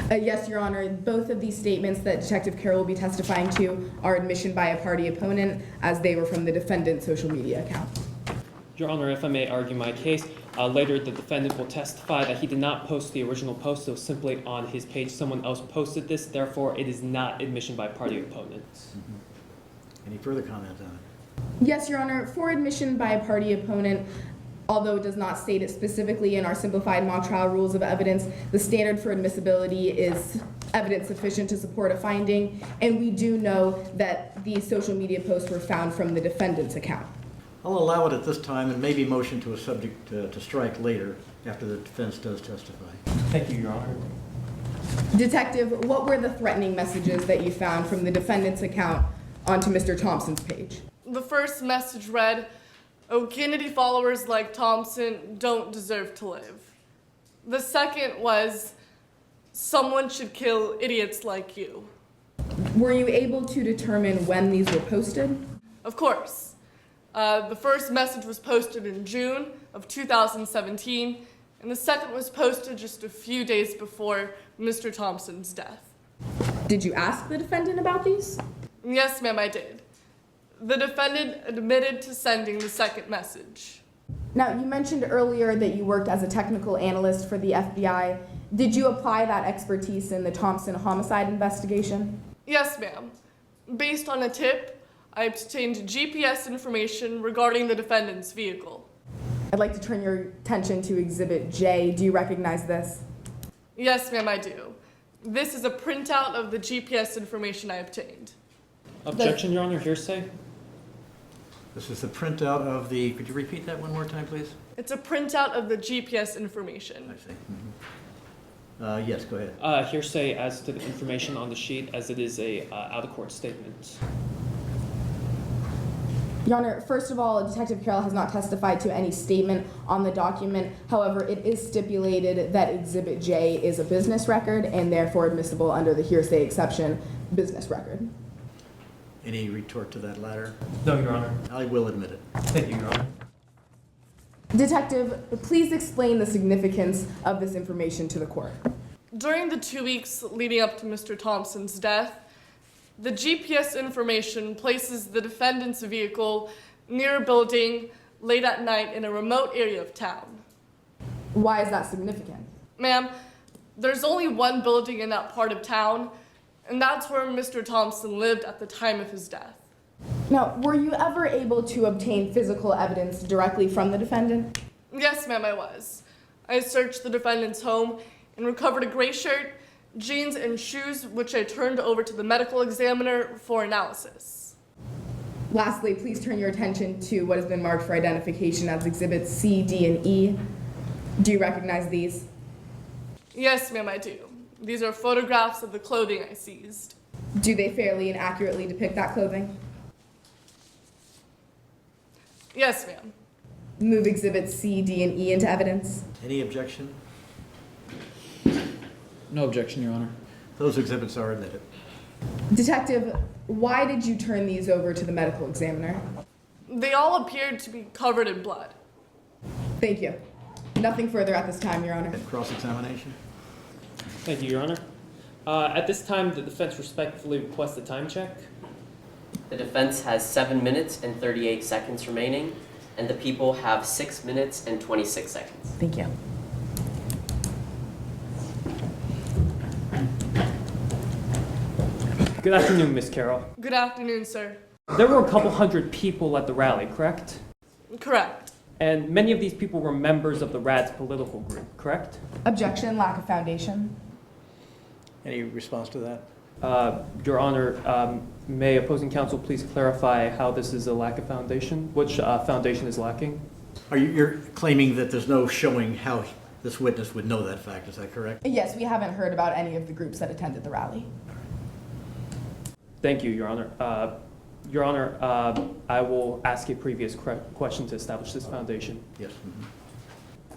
Yes, Your Honor. Both of these statements that Detective Carroll will be testifying to are admission by a party opponent, as they were from the defendant's social media account. Your Honor, if I may argue my case, later the defendant will testify that he did not post the original post. It was simply on his page. Someone else posted this. Therefore, it is not admission by party opponents. Any further comment on it? Yes, Your Honor. For admission by a party opponent, although it does not state it specifically in our simplified mock trial rules of evidence, the standard for admissibility is evidence sufficient to support a finding, and we do know that these social media posts were found from the defendant's account. I'll allow it at this time and maybe motion to a subject to strike later after the defense does testify. Thank you, Your Honor. Detective, what were the threatening messages that you found from the defendant's account onto Mr. Thompson's page? The first message read, "Oh, Kennedy followers like Thompson don't deserve to live." The second was, "Someone should kill idiots like you." Were you able to determine when these were posted? Of course. The first message was posted in June of 2017, and the second was posted just a few days before Mr. Thompson's death. Did you ask the defendant about these? Yes, ma'am, I did. The defendant admitted to sending the second message. Now, you mentioned earlier that you worked as a technical analyst for the FBI. Did you apply that expertise in the Thompson homicide investigation? Yes, ma'am. Based on a tip, I obtained GPS information regarding the defendant's vehicle. I'd like to turn your attention to Exhibit J. Do you recognize this? Yes, ma'am, I do. This is a printout of the GPS information I obtained. Objection, Your Honor. Hearsay. This is the printout of the, could you repeat that one more time, please? It's a printout of the GPS information. I see. Yes, go ahead. Hearsay as to the information on the sheet, as it is a out-of-court statement. Your Honor, first of all, Detective Carroll has not testified to any statement on the document. However, it is stipulated that Exhibit J is a business record and therefore admissible under the hearsay exception business record. Any retort to that latter? No, Your Honor. I will admit it. Thank you, Your Honor. Detective, please explain the significance of this information to the court. During the 2 weeks leading up to Mr. Thompson's death, the GPS information places the defendant's vehicle near a building late at night in a remote area of town. Why is that significant? Ma'am, there's only one building in that part of town, and that's where Mr. Thompson lived at the time of his death. Now, were you ever able to obtain physical evidence directly from the defendant? Yes, ma'am, I was. I searched the defendant's home and recovered a gray shirt, jeans, and shoes, which I turned over to the medical examiner for analysis. Lastly, please turn your attention to what has been marked for identification as Exhibits C, D, and E. Do you recognize these? Yes, ma'am, I do. These are photographs of the clothing I seized. Do they fairly and accurately depict that clothing? Yes, ma'am. Move Exhibits C, D, and E into evidence. Any objection? No objection, Your Honor. Those exhibits are admitted. Detective, why did you turn these over to the medical examiner? They all appeared to be covered in blood. Thank you. Nothing further at this time, Your Honor. Cross-examination? Thank you, Your Honor. At this time, the defense respectfully requests a time check. The defense has 7 minutes and 38 seconds remaining, and the people have 6 minutes and 26 seconds. Thank you. Good afternoon, Miss Carroll. Good afternoon, sir. There were a couple hundred people at the rally, correct? Correct. And many of these people were members of the RAD's political group, correct? Objection, lack of foundation. Any response to that? Your Honor, may opposing counsel please clarify how this is a lack of foundation? Which foundation is lacking? You're claiming that there's no showing how this witness would know that fact, is that correct? Yes, we haven't heard about any of the groups that attended the rally. Thank you, Your Honor. Your Honor, I will ask a previous question to establish this foundation. Yes.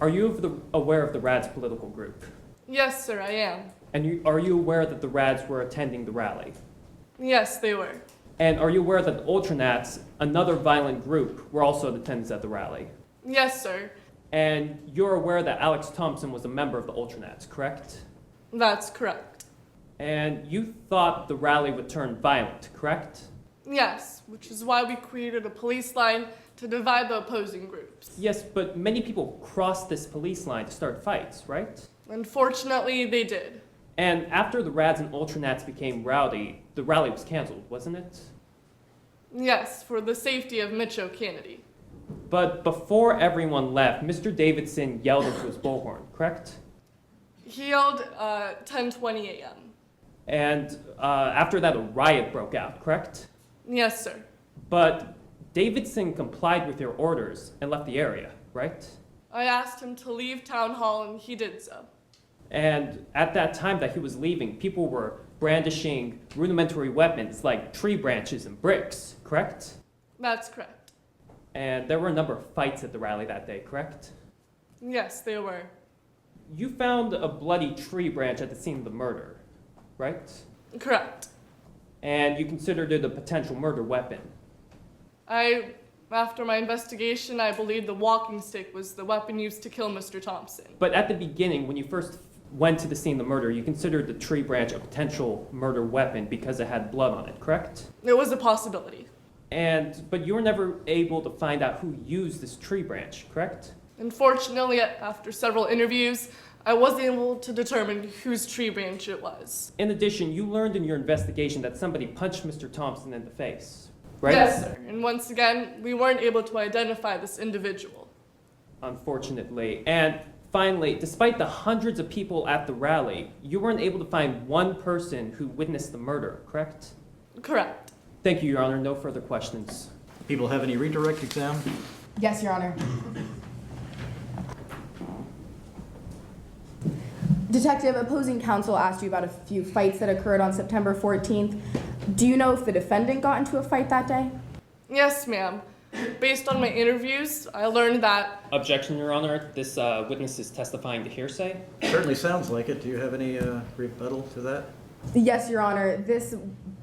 Are you aware of the RAD's political group? Yes, sir, I am. And are you aware that the RADs were attending the rally? Yes, they were. And are you aware that the Ultranats, another violent group, were also in attendance at the rally? Yes, sir. And you're aware that Alex Thompson was a member of the Ultranats, correct? That's correct. And you thought the rally would turn violent, correct? Yes, which is why we created a police line to divide the opposing groups. Yes, but many people crossed this police line to start fights, right? Unfortunately, they did. And after the RADs and Ultranats became rowdy, the rally was canceled, wasn't it? Yes, for the safety of Mitchell Kennedy. But before everyone left, Mr. Davidson yelled into his bullhorn, correct? He yelled 10:20 a.m. And after that, a riot broke out, correct? Yes, sir. But Davidson complied with your orders and left the area, right? I asked him to leave town hall and he did so. And at that time that he was leaving, people were brandishing rudimentary weapons like tree branches and bricks, correct? That's correct. And there were a number of fights at the rally that day, correct? Yes, they were. You found a bloody tree branch at the scene of the murder, right? Correct. And you considered it a potential murder weapon. After my investigation, I believe the walking stick was the weapon used to kill Mr. Thompson. But at the beginning, when you first went to the scene of the murder, you considered the tree branch a potential murder weapon because it had blood on it, correct? It was a possibility. But you were never able to find out who used this tree branch, correct? Unfortunately, after several interviews, I wasn't able to determine whose tree branch it was. In addition, you learned in your investigation that somebody punched Mr. Thompson in the face, right? Yes, sir. And once again, we weren't able to identify this individual. Unfortunately. And finally, despite the hundreds of people at the rally, you weren't able to find one person who witnessed the murder, correct? Correct. Thank you, Your Honor. No further questions. People have any redirect exam? Yes, Your Honor. Detective, opposing counsel asked you about a few fights that occurred on September 14th. Do you know if the defendant got into a fight that day? Yes, ma'am. Based on my interviews, I learned that Objection, Your Honor. This witness is testifying to hearsay. Certainly sounds like it. Do you have any rebuttal to that? Yes, Your Honor.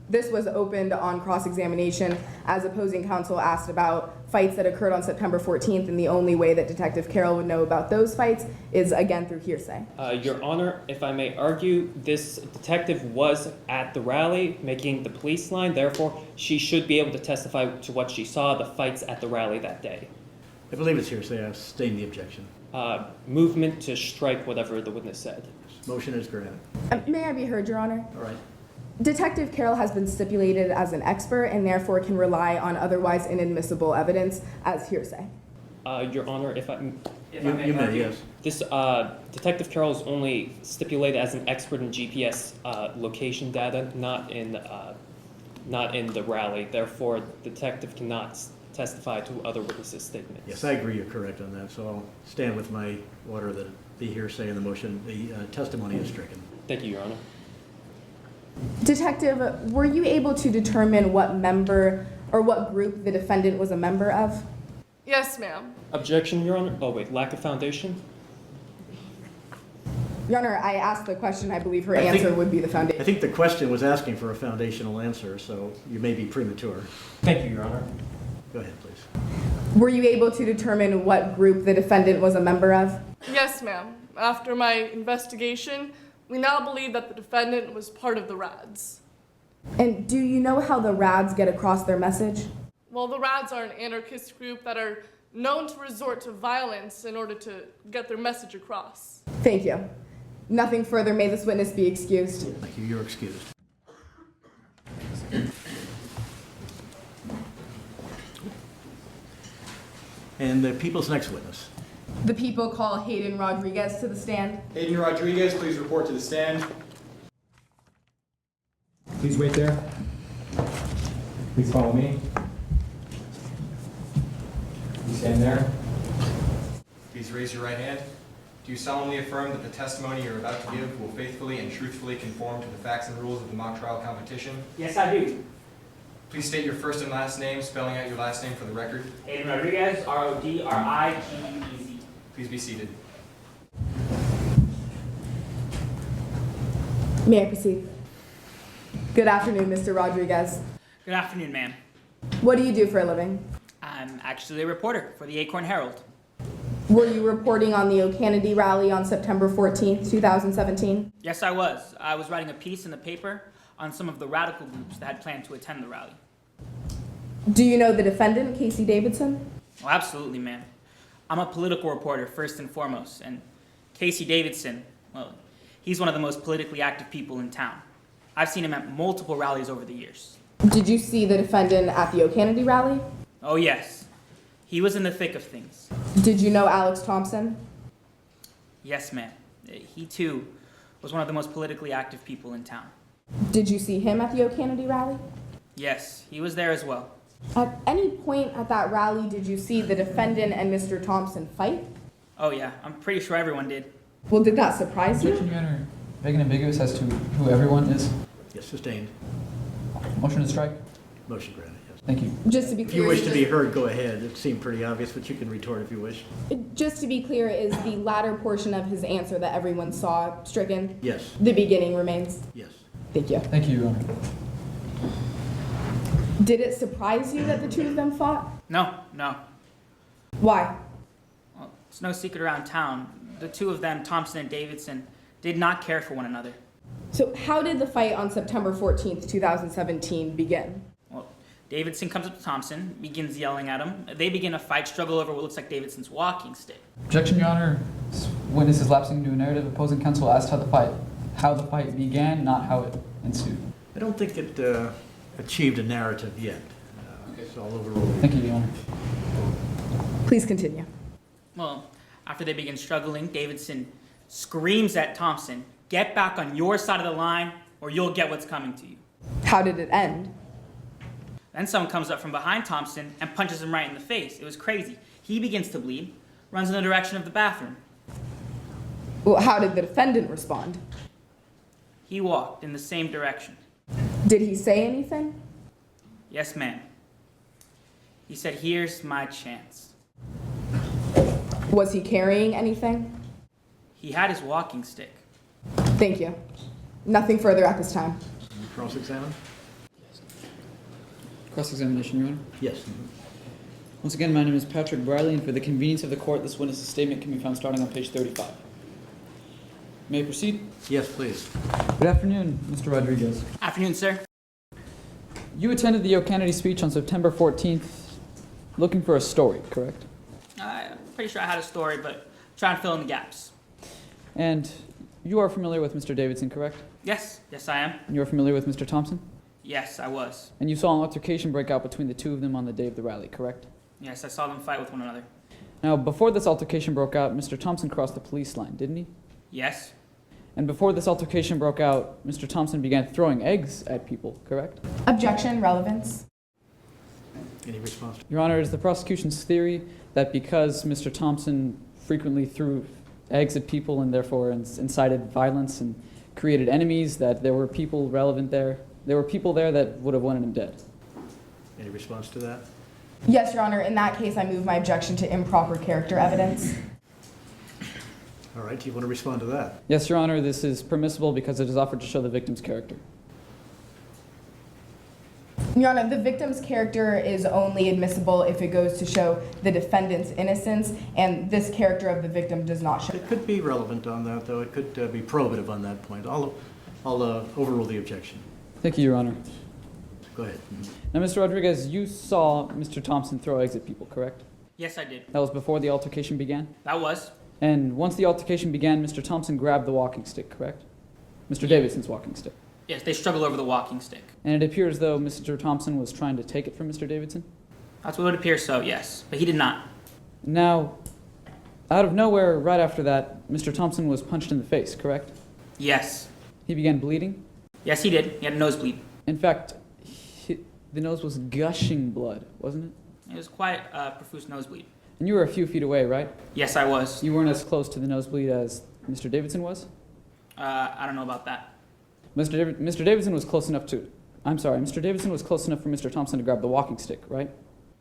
This was opened on cross-examination as opposing counsel asked about fights that occurred on September 14th, and the only way that Detective Carroll would know about those fights is, again, through hearsay. Your Honor, if I may argue, this detective was at the rally making the police line. Therefore, she should be able to testify to what she saw, the fights at the rally that day. I believe it's hearsay. I sustain the objection. Movement to strike whatever the witness said. Motion is granted. May I be heard, Your Honor? All right. Detective Carroll has been stipulated as an expert and therefore can rely on otherwise inadmissible evidence as hearsay. Your Honor, if I You may, yes. This Detective Carroll is only stipulated as an expert in GPS location data, not in the rally. Therefore, the detective cannot testify to other witnesses' statements. Yes, I agree. You're correct on that. So I'll stand with my order that the hearsay in the motion, the testimony is stricken. Thank you, Your Honor. Detective, were you able to determine what member or what group the defendant was a member of? yes, ma'am. Objection, Your Honor. Oh wait, lack of foundation. Your Honor, I asked the question. I believe her answer would be the foundation. I think the question was asking for a foundational answer, so you may be premature. Thank you, Your Honor. Go ahead, please. Were you able to determine what group the defendant was a member of? Yes, ma'am. After my investigation, we now believe that the defendant was part of the RADs. And do you know how the RADs get across their message? Well, the RADs are an anarchist group that are known to resort to violence in order to get their message across. Thank you. Nothing further. May this witness be excused. Thank you. You're excused. And the people's next witness. The people call Hayden Rodriguez to the stand. Hayden Rodriguez, please report to the stand. Please wait there. Please follow me. Please stand there. Please raise your right hand. Do you solemnly affirm that the testimony you're about to give will faithfully and truthfully conform to the facts and rules of the mock trial competition? Yes, I do. Please state your first and last name, spelling out your last name for the record. Hayden Rodriguez, R-O-D-R-I-G-U-E-Z. Please be seated. May I proceed? Good afternoon, Mr. Rodriguez. Good afternoon, ma'am. What do you do for a living? I'm actually a reporter for the Acorn Herald. Were you reporting on the O'Kennedy rally on September 14th, 2017? Yes, I was. I was writing a piece in the paper on some of the radical groups that had planned to attend the rally. Do you know the defendant, Casey Davidson? Oh, absolutely, ma'am. I'm a political reporter, first and foremost, and Casey Davidson, well, he's one of the most politically active people in town. I've seen him at multiple rallies over the years. Did you see the defendant at the O'Kennedy rally? Oh, yes. He was in the thick of things. Did you know Alex Thompson? Yes, ma'am. He, too, was one of the most politically active people in town. Did you see him at the O'Kennedy rally? Yes, he was there as well. At any point at that rally, did you see the defendant and Mr. Thompson fight? Oh, yeah. I'm pretty sure everyone did. Well, did that surprise you? Objection, Your Honor. Vague and ambiguous as to who everyone is. Yes, sustained. Motion to strike. Motion granted, yes. Thank you. Just to be If clear, you wish to be heard, go ahead. It seemed pretty obvious, but you can retort if you wish. Just to be clear, is the latter portion of his answer that everyone saw stricken? Yes. The beginning remains? Yes. Thank you. Thank you, Your Honor. Did it surprise you that the two of them fought? No. Why? Well, it's no secret around town. The two of them, Thompson and Davidson, did not care for one another. So how did the fight on September 14th, 2017 begin? Well, Davidson comes up to Thompson, begins yelling at him. They begin a fight, struggle over what looks like Davidson's walking stick. Objection, Your Honor. This witness is lapsing into a narrative. Opposing counsel asked how the fight began, not how it ensued. I don't think it achieved a narrative yet. It's all overruled. Thank you, Your Honor. Please continue. Well, after they begin struggling, Davidson screams at Thompson, "Get back on your side of the line or you'll get what's coming to you." How did it end? Then someone comes up from behind Thompson and punches him right in the face. It was crazy. He begins to bleed, runs in the direction of the bathroom. Well, how did the defendant respond? He walked in the same direction. Did he say anything? Yes, ma'am. He said, "Here's my chance." Was he carrying anything? He had his walking stick. Thank you. Nothing further at this time. Cross-examine? Cross-examination, Your Honor. Yes. Once again, my name is Patrick Briley, and for the convenience of the court, this witness's statement can be found starting on page 35. May I proceed? Yes, please. Good afternoon, Mr. Rodriguez. Afternoon, sir. You attended the O'Kennedy speech on September 14th looking for a story, correct? I'm pretty sure I had a story, but trying to fill in the gaps. And you are familiar with Mr. Davidson, correct? Yes, I am. And you are familiar with Mr. Thompson? Yes, I was. And you saw an altercation break out between the two of them on the day of the rally, correct? Yes, I saw them fight with one another. Now, before this altercation broke out, Mr. Thompson crossed the police line, didn't he? Yes. And before this altercation broke out, Mr. Thompson began throwing eggs at people, correct? Objection, relevance. Any response? Your Honor, it is the prosecution's theory that because Mr. Thompson frequently threw eggs at people and therefore incited violence and created enemies, that there were people relevant there. There were people there that would have wanted him dead. Any response to that? Yes, Your Honor. In that case, I move my objection to improper character evidence. All right, do you want to respond to that? Yes, Your Honor, this is permissible because it is offered to show the victim's character. Your Honor, the victim's character is only admissible if it goes to show the defendant's innocence, and this character of the victim does not show. It could be relevant on that, though. It could be probative on that point. I'll overrule the objection. Thank you, Your Honor. Go ahead. Now, Mr. Rodriguez, you saw Mr. Thompson throw eggs at people, correct? Yes, I did. That was before the altercation began? That was. And once the altercation began, Mr. Thompson grabbed the walking stick, correct? Mr. Davidson's walking stick. Yes, they struggled over the walking stick. And it appears as though Mr. Thompson was trying to take it from Mr. Davidson? That's what it would appear so, yes. But he did not. Now, out of nowhere, right after that, Mr. Thompson was punched in the face, correct? Yes. He began bleeding? Yes, he did. He had a nosebleed. In fact, the nose was gushing blood, wasn't it? It was quite a profuse nosebleed. And you were a few feet away, right? Yes, I was. You weren't as close to the nosebleed as Mr. Davidson was? I don't know about that. Mr. Davidson was close enough to... I'm sorry, Mr. Davidson was close enough for Mr. Thompson to grab the walking stick, right?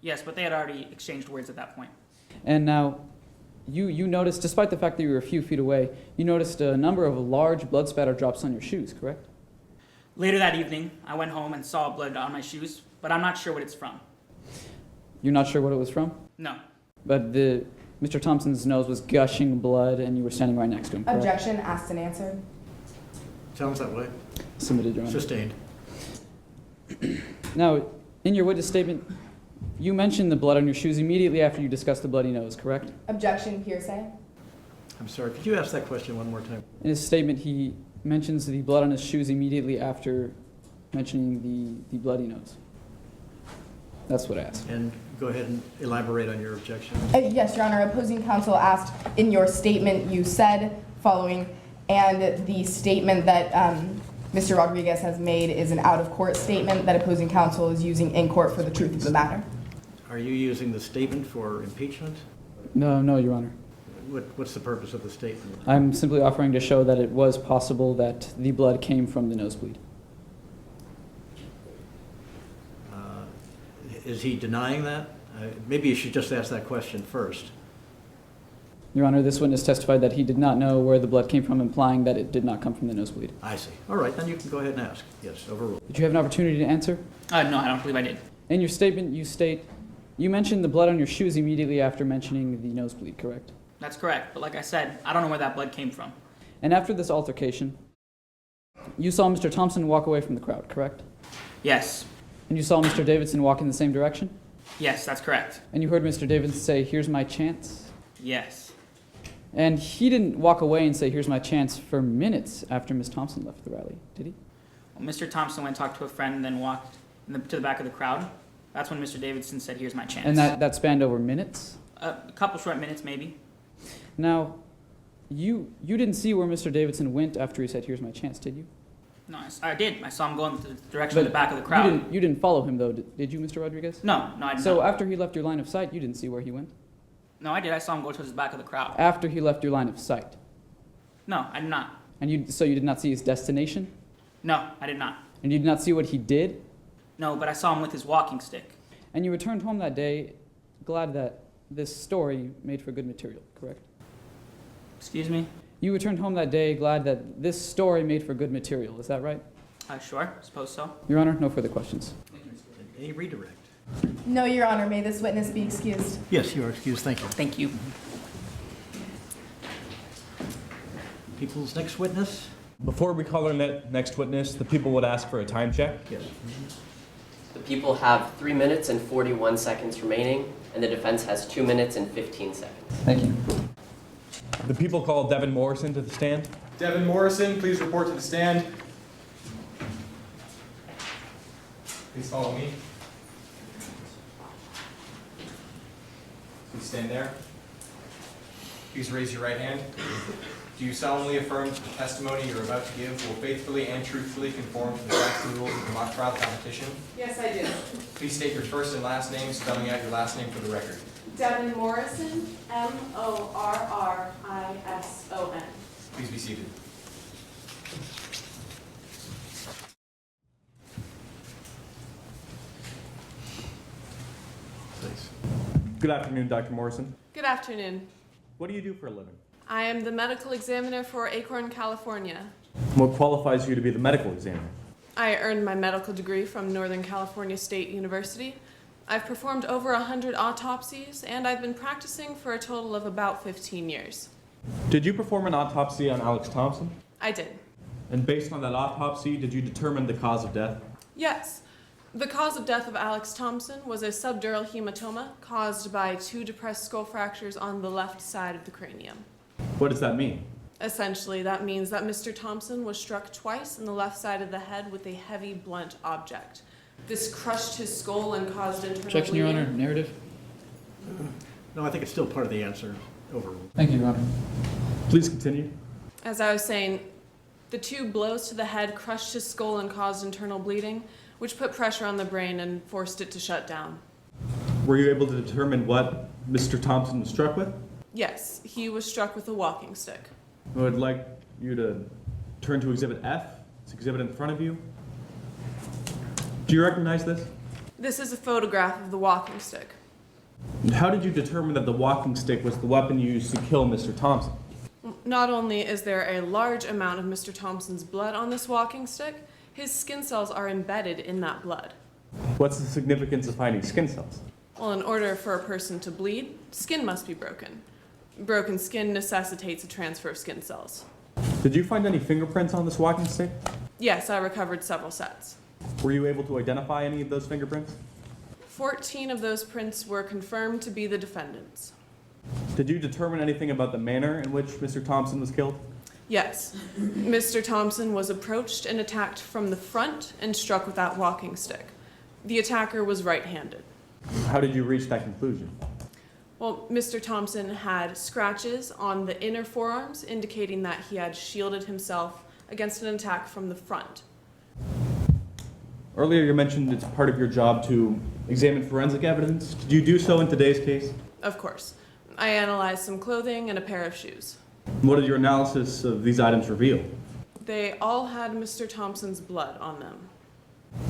Yes, but they had already exchanged words at that point. And now, you noticed, despite the fact that you were a few feet away, you noticed a number of large blood spatter drops on your shoes, correct? Later that evening, I went home and saw blood on my shoes, but I'm not sure what it's from. You're not sure what it was from? No. But Mr. Thompson's nose was gushing blood and you were standing right next to him, correct? Objection, asked and answered. Sounds that way. Submitted, Your Honor. Sustained. Now, in your witness statement, you mentioned the blood on your shoes immediately after you discussed the bloody nose, correct? Objection, hearsay. I'm sorry, could you ask that question one more time? In his statement, he mentions the blood on his shoes immediately after mentioning the bloody nose. That's what I asked. And go ahead and elaborate on your objection. Yes, Your Honor. Opposing counsel asked, in your statement you said following, and the statement that Mr. Rodriguez has made is an out-of-court statement that opposing counsel is using in court for the truth of the matter. Are you using the statement for impeachment? No, Your Honor. What's the purpose of the statement? I'm simply offering to show that it was possible that the blood came from the nosebleed. Is he denying that? Maybe you should just ask that question first. Your Honor, this witness testified that he did not know where the blood came from, implying that it did not come from the nosebleed. I see. All right, then you can go ahead and ask. Yes, overruled. Did you have an opportunity to answer? No, I don't believe I did. In your statement, you mentioned the blood on your shoes immediately after mentioning the nosebleed, correct? That's correct, but like I said, I don't know where that blood came from. And after this altercation, you saw Mr. Thompson walk away from the crowd, correct? Yes. And you saw Mr. Davidson walk in the same direction? Yes, that's correct. And you heard Mr. Davidson say, "Here's my chance"? Yes. And he didn't walk away and say, "Here's my chance" for minutes after Ms. Thompson left the rally, did he? Well, Mr. Thompson went and talked to a friend and then walked to the back of the crowd. That's when Mr. Davidson said, "Here's my chance." And that spanned over minutes? A couple short minutes, maybe. Now, you didn't see where Mr. Davidson went after he said, "Here's my chance," did you? No, I did. I saw him going to the direction of the back of the crowd. You didn't follow him, though, did you, Mr. Rodriguez? No, I didn't. So after he left your line of sight, you didn't see where he went? No, I did. I saw him go towards the back of the crowd. After he left your line of sight? No, I did not. And so you did not see his destination? No, I did not. And you did not see what he did? No, but I saw him with his walking stick. And you returned home that day glad that this story made for good material, correct? Excuse me? You returned home that day glad that this story made for good material, is that right? Sure, suppose so. Your Honor, no further questions. A redirect. No, Your Honor. May this witness be excused? Yes, you are excused. Thank you. Thank you. People's next witness? Before we call our next witness, the people would ask for a time check. Yes. The people have 3 minutes and 41 seconds remaining, and the defense has 2 minutes and 15 seconds. Thank you. The people call Devin Morrison to the stand. Devin Morrison, please report to the stand. Please follow me. Please stand there. Please raise your right hand. Do you solemnly affirm that the testimony you're about to give will faithfully and truthfully conform to the facts and rules of the mock trial competition? Yes, I do. Please state your first and last name, spelling out your last name for the record. Devin Morrison, Morrison. Please be seated. Please. Good afternoon, Dr. Morrison. Good afternoon. What do you do for a living? I am the medical examiner for Acorn, California. What qualifies you to be the medical examiner? I earned my medical degree from Northern California State University. I've performed over 100 autopsies, and I've been practicing for a total of about 15 years. Did you perform an autopsy on Alex Thompson? I did. And based on that autopsy, did you determine the cause of death? Yes. The cause of death of Alex Thompson was a subdural hematoma caused by 2 depressed skull fractures on the left side of the cranium. What does that mean? Essentially, that means that Mr. Thompson was struck twice in the left side of the head with a heavy, blunt object. This crushed his skull and caused internal Objection, Your bleeding. Honor. Narrative? No, I think it's still part of the answer. Overruled. Thank you, Your Honor. Please continue. As I was saying, the 2 blows to the head crushed his skull and caused internal bleeding, which put pressure on the brain and forced it to shut down. Were you able to determine what Mr. Thompson was struck with? Yes, he was struck with a walking stick. I would like you to turn to Exhibit F. It's exhibit in front of you. Do you recognize this? This is a photograph of the walking stick. And how did you determine that the walking stick was the weapon used to kill Mr. Thompson? Not only is there a large amount of Mr. Thompson's blood on this walking stick, his skin cells are embedded in that blood. What's the significance of finding skin cells? Well, in order for a person to bleed, skin must be broken. Broken skin necessitates a transfer of skin cells. Did you find any fingerprints on this walking stick? Yes, I recovered several sets. Were you able to identify any of those fingerprints? 14 of those prints were confirmed to be the defendant's. Did you determine anything about the manner in which Mr. Thompson was killed? Yes. Mr. Thompson was approached and attacked from the front and struck with that walking stick. The attacker was right-handed. How did you reach that conclusion? Well, Mr. Thompson had scratches on the inner forearms, indicating that he had shielded himself against an attack from the front. Earlier you mentioned it's part of your job to examine forensic evidence. Did you do so in today's case? Of course. I analyzed some clothing and a pair of shoes. What did your analysis of these items reveal? They all had Mr. Thompson's blood on them.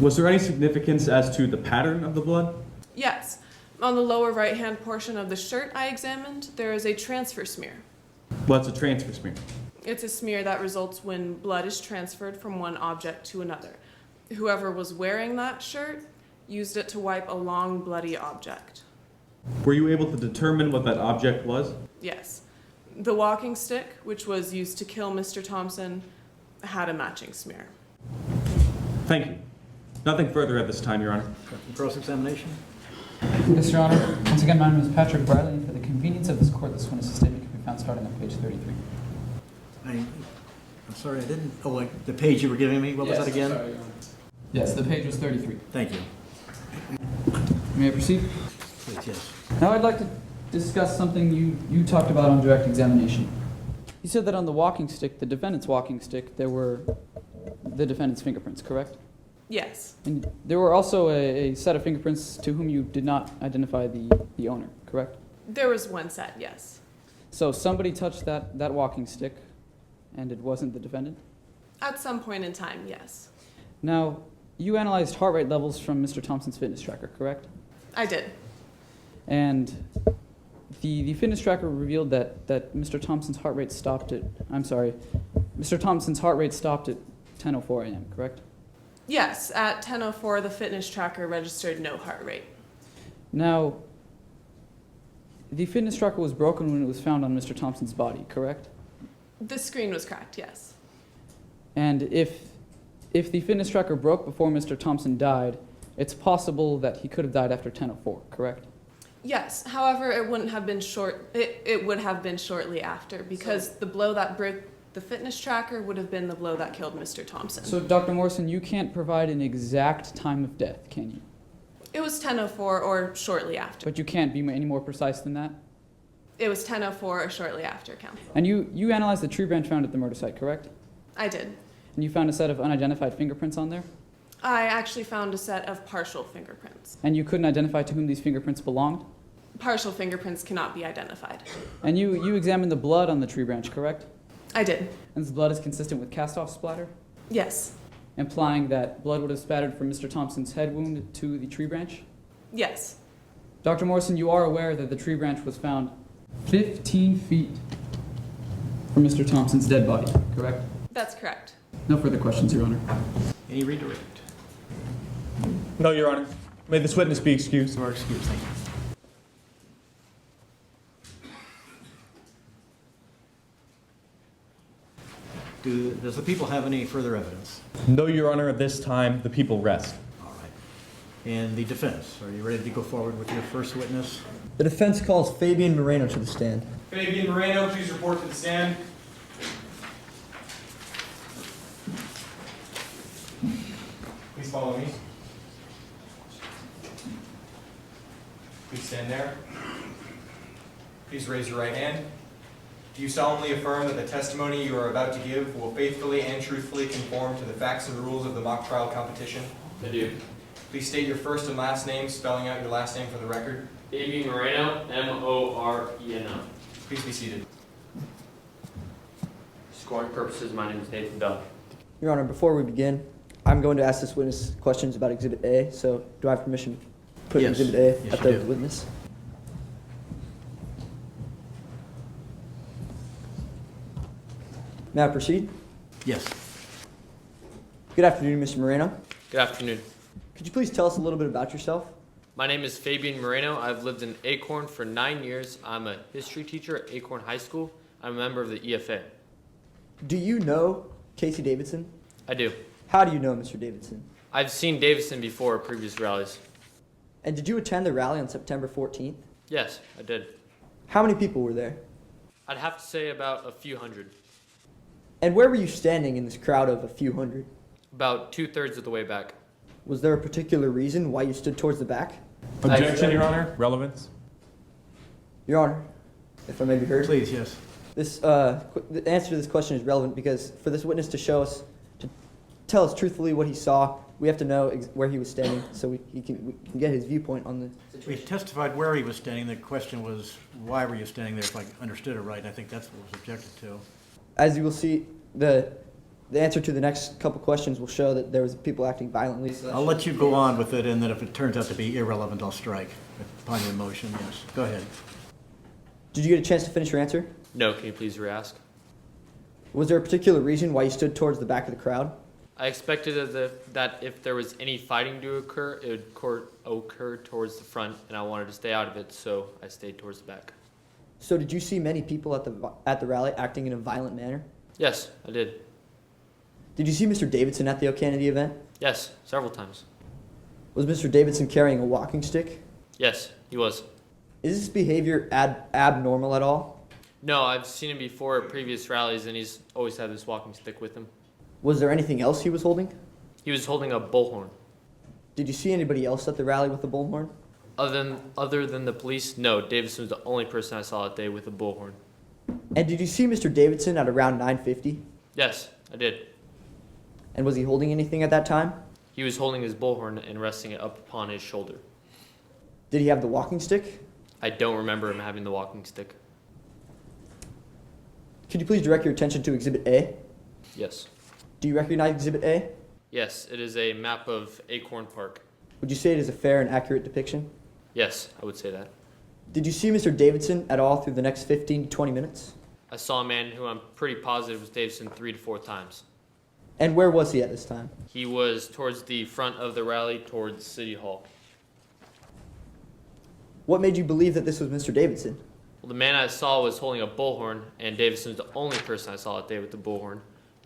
Was there any significance as to the pattern of the blood? Yes. On the lower right-hand portion of the shirt I examined, there is a transfer smear. What's a transfer smear? It's a smear that results when blood is transferred from one object to another. Whoever was wearing that shirt used it to wipe a long, bloody object. Were you able to determine what that object was? Yes. The walking stick, which was used to kill Mr. Thompson, had a matching smear. Thank you. Nothing further at this time, Your Honor. Cross-examination? Yes, Your Honor. Once again, my name is Patrick Briley, and for the convenience of this court, this witness' statement can be found starting on page 33. I'm sorry, I didn't. Oh, like the page you were giving me? What was that again? Sorry, Your Honor. Yes, the page was 33. Thank you. May I proceed? Please, yes. Now I'd like to discuss something you talked about on direct examination. You said that on the walking stick, the defendant's walking stick, there were the defendant's fingerprints, correct? Yes. And there were also a set of fingerprints to whom you did not identify the owner, correct? There was one set, yes. So somebody touched that walking stick, and it wasn't the defendant? At some point in time, yes. Now, you analyzed heart rate levels from Mr. Thompson's fitness tracker, correct? I did. And the fitness tracker revealed that Mr. Thompson's heart rate stopped at, Mr. Thompson's heart rate stopped at 10:04 a.m., correct? Yes, at 10:04, the fitness tracker registered no heart rate. Now, the fitness tracker was broken when it was found on Mr. Thompson's body, correct? The screen was cracked, yes. And if the fitness tracker broke before Mr. Thompson died, it's possible that he could have died after 10:04, correct? Yes, however, it wouldn't have been it would have been shortly after, because the blow that broke the fitness tracker would have been the blow that killed Mr. Thompson. So, Dr. Morrison, you can't provide an exact time of death, can you? It was 10:04 or shortly after. But you can't be any more precise than that? It was 10:04 or shortly after, counsel. And you analyzed the tree branch found at the murder site, correct? I did. And you found a set of unidentified fingerprints on there? I actually found a set of partial fingerprints. And you couldn't identify to whom these fingerprints belonged? Partial fingerprints cannot be identified. And you examined the blood on the tree branch, correct? I did. And this blood is consistent with cast-off splatter? Yes. Implying that blood would have spattered from Mr. Thompson's head wound to the tree branch? Yes. Dr. Morrison, you are aware that the tree branch was found 15 feet from Mr. Thompson's dead body, correct? That's correct. No further questions, Your Honor. Any redirect? No, Your Honor. May this witness be excused. You are excused, thank you. Does the people have any further evidence? No, Your Honor. At this time, the people rest. All right. And the defense, are you ready to go forward with your first witness? The defense calls Fabian Moreno to the stand. Fabian Moreno, please report to the stand. Please follow me. Please stand there. Please raise your right hand. Do you solemnly affirm that the testimony you are about to give will faithfully and truthfully conform to the facts and rules of the mock trial competition? I do. Please state your first and last name, spelling out your last name for the record. Fabian Moreno, M-O-R-E-N-O. Please be seated. Scoring purposes, my name is Nathan Bell. Your Honor, before we begin, I'm going to ask this witness questions about Exhibit A, so do I have permission to put Yes. Exhibit A Yes, at you the do. witness? May I proceed? Yes. Good afternoon, Mr. Moreno. Good afternoon. Could you please tell us a little bit about yourself? My name is Fabian Moreno. I've lived in Acorn for 9 years. I'm a history teacher at Acorn High School. I'm a member of the EFA. Do you know Casey Davidson? I do. How do you know Mr. Davidson? I've seen Davidson before at previous rallies. And did you attend the rally on September 14th? Yes, I did. How many people were there? I'd have to say about a few hundred. And where were you standing in this crowd of a few hundred? About 2/3 of the way back. Was there a particular reason why you stood towards the back? Objection, Your Honor. Relevance. Your Honor, if I may be heard. Please, yes. This, the answer to this question is relevant because for this witness to show us, to tell us truthfully what he saw, we have to know where he was standing so we can get his viewpoint on the We situation. testified where he was standing. The question was, why were you standing there, if I understood it right? I think that's what was objected to. As you will see, the answer to the next couple questions will show that there was people acting violently. So I'll let you go on with it, and then if it turns out to be irrelevant, I'll strike upon your motion, yes. Go ahead. Did you get a chance to finish your answer? No, can you please re-ask? Was there a particular reason why you stood towards the back of the crowd? I expected that if there was any fighting to occur, it would occur towards the front, and I wanted to stay out of it, so I stayed towards the back. So did you see many people at the rally acting in a violent manner? Yes, I did. Did you see Mr. Davidson at the O'Kennedy event? Yes, several times. Was Mr. Davidson carrying a walking stick? Yes, he was. Is this behavior abnormal at all? No, I've seen him before at previous rallies, and he's always had this walking stick with him. Was there anything else he was holding? He was holding a bullhorn. Did you see anybody else at the rally with a bullhorn? Other than the police, no. Davidson was the only person I saw that day with a bullhorn. And did you see Mr. Davidson at around 9:50? Yes, I did. And was he holding anything at that time? He was holding his bullhorn and resting it up upon his shoulder. Did he have the walking stick? I don't remember him having the walking stick. Could you please direct your attention to Exhibit A? Yes. Do you recognize Exhibit A? Yes, it is a map of Acorn Park. Would you say it is a fair and accurate depiction? Yes, I would say that. Did you see Mr. Davidson at all through the next 15 to 20 minutes? I saw a man who I'm pretty positive was Davidson 3 to 4 times. And where was he at this time? He was towards the front of the rally, towards City Hall. What made you believe that this was Mr. Davidson? Well, the man I saw was holding a bullhorn, and Davidson was the only person I saw that day with the bullhorn.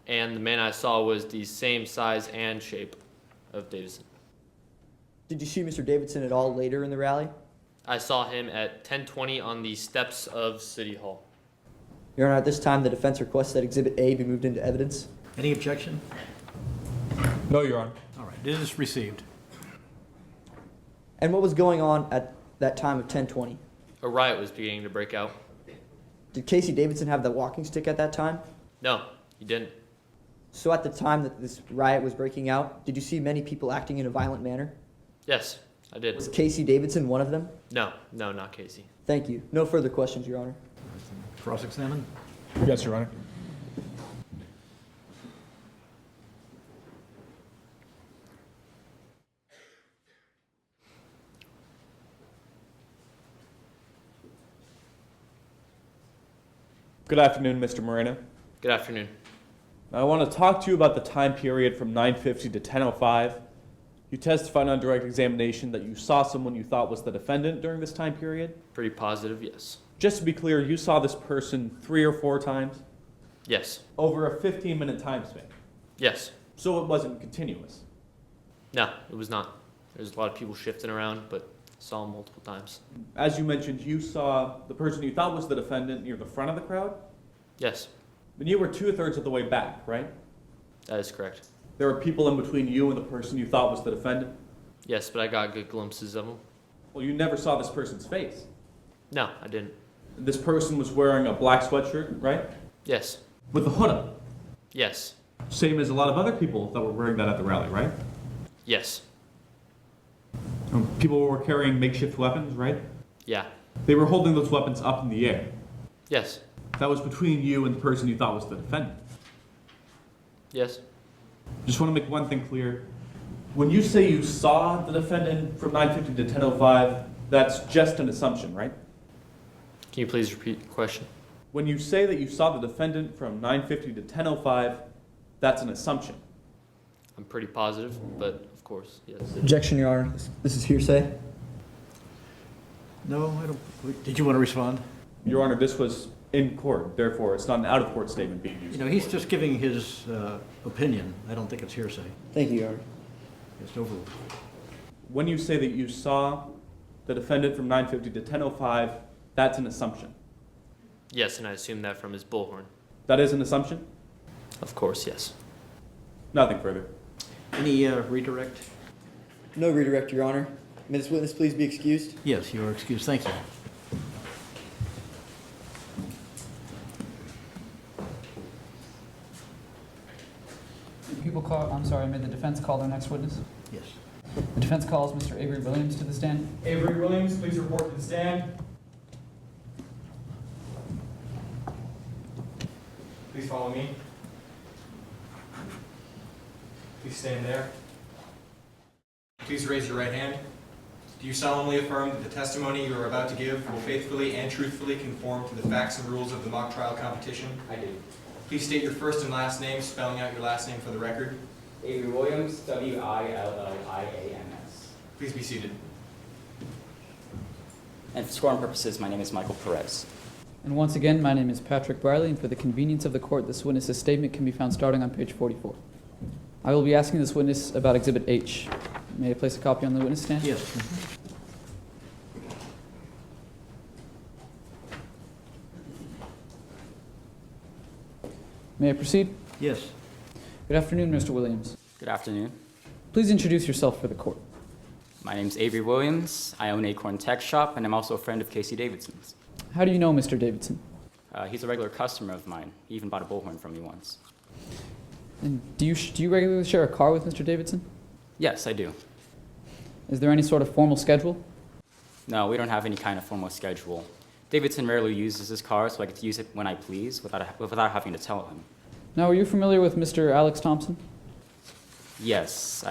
And the man I saw was the same size and shape of Davidson. Did you see Mr. Davidson at all later in the rally? I saw him at 10:20 on the steps of City Hall. Your Honor, at this time, the defense requests that Exhibit A be moved into evidence. Any objection? No, Your Honor. All right, it is received. And what was going on at that time of 10:20? A riot was beginning to break out. Did Casey Davidson have the walking stick at that time? No, he didn't. So at the time that this riot was breaking out, did you see many people acting in a violent manner? Yes, I did. Was Casey Davidson one of them? No, not Casey. Thank you. No further questions, Your Honor. Cross-examine? Yes, Your Honor. Good afternoon, Mr. Moreno. Good afternoon. I want to talk to you about the time period from 9:50 to 10:05. You testified on direct examination that you saw someone you thought was the defendant during this time period. Pretty positive, yes. Just to be clear, you saw this person 3 or 4 times? Yes. Over a 15-minute time span? Yes. So it wasn't continuous? No, it was not. There's a lot of people shifting around, but saw him multiple times. As you mentioned, you saw the person you thought was the defendant near the front of the crowd? Yes. And you were 2/3 of the way back, right? That is correct. There were people in between you and the person you thought was the defendant? Yes, but I got good glimpses of him. Well, you never saw this person's face. No, I didn't. This person was wearing a black sweatshirt, right? Yes. With the hood up? Yes. Same as a lot of other people that were wearing that at the rally, right? Yes. People were carrying makeshift weapons, right? Yeah. They were holding those weapons up in the air. Yes. That was between you and the person you thought was the defendant. Yes. Just want to make one thing clear. When you say you saw the defendant from 9:50 to 10:05, that's just an assumption, right? Can you please repeat the question? When you say that you saw the defendant from 9:50 to 10:05, that's an assumption. I'm pretty positive, but of course, yes. Objection, Your Honor. This is hearsay. No, I don't. Did you want to respond? Your Honor, this was in court. Therefore, it's not an out-of-court statement being used. You know, he's just giving his opinion. I don't think it's hearsay. Thank you, Your Honor. It's overruled. When you say that you saw the defendant from 9:50 to 10:05, that's an assumption. Yes, and I assume that from his bullhorn. That is an assumption? Of course, yes. Nothing further. Any redirect? No redirect, Your Honor. May this witness please be excused? Yes, you are excused. Thank you. People call, I'm sorry, may the defense call their next witness? Yes. The defense calls Mr. Avery Williams to the stand. Avery Williams, please report to the stand. Please follow me. Please stand there. Please raise your right hand. Do you solemnly affirm that the testimony you are about to give will faithfully and truthfully conform to the facts and rules of the mock trial competition? I do. Please state your first and last name, spelling out your last name for the record. Avery Williams, Williams. Please be seated. And for scoring purposes, my name is Michael Perez. And once again, my name is Patrick Briley, and for the convenience of the court, this witness's statement can be found starting on page 44. I will be asking this witness about Exhibit H. May I place a copy on the witness stand? Yes. May I proceed? Yes. Good afternoon, Mr. Williams. Good afternoon. Please introduce yourself for the court. My name is Avery Williams. I own Acorn Tech Shop, and I'm also a friend of Casey Davidson's. How do you know Mr. Davidson? He's a regular customer of mine. He even bought a bullhorn from me once. And do you regularly share a car with Mr. Davidson? Yes, I do. Is there any sort of formal schedule? No, we don't have any kind of formal schedule. Davidson rarely uses his car, so I get to use it when I please without having to tell him. Now, are you familiar with Mr. Alex Thompson? Yes,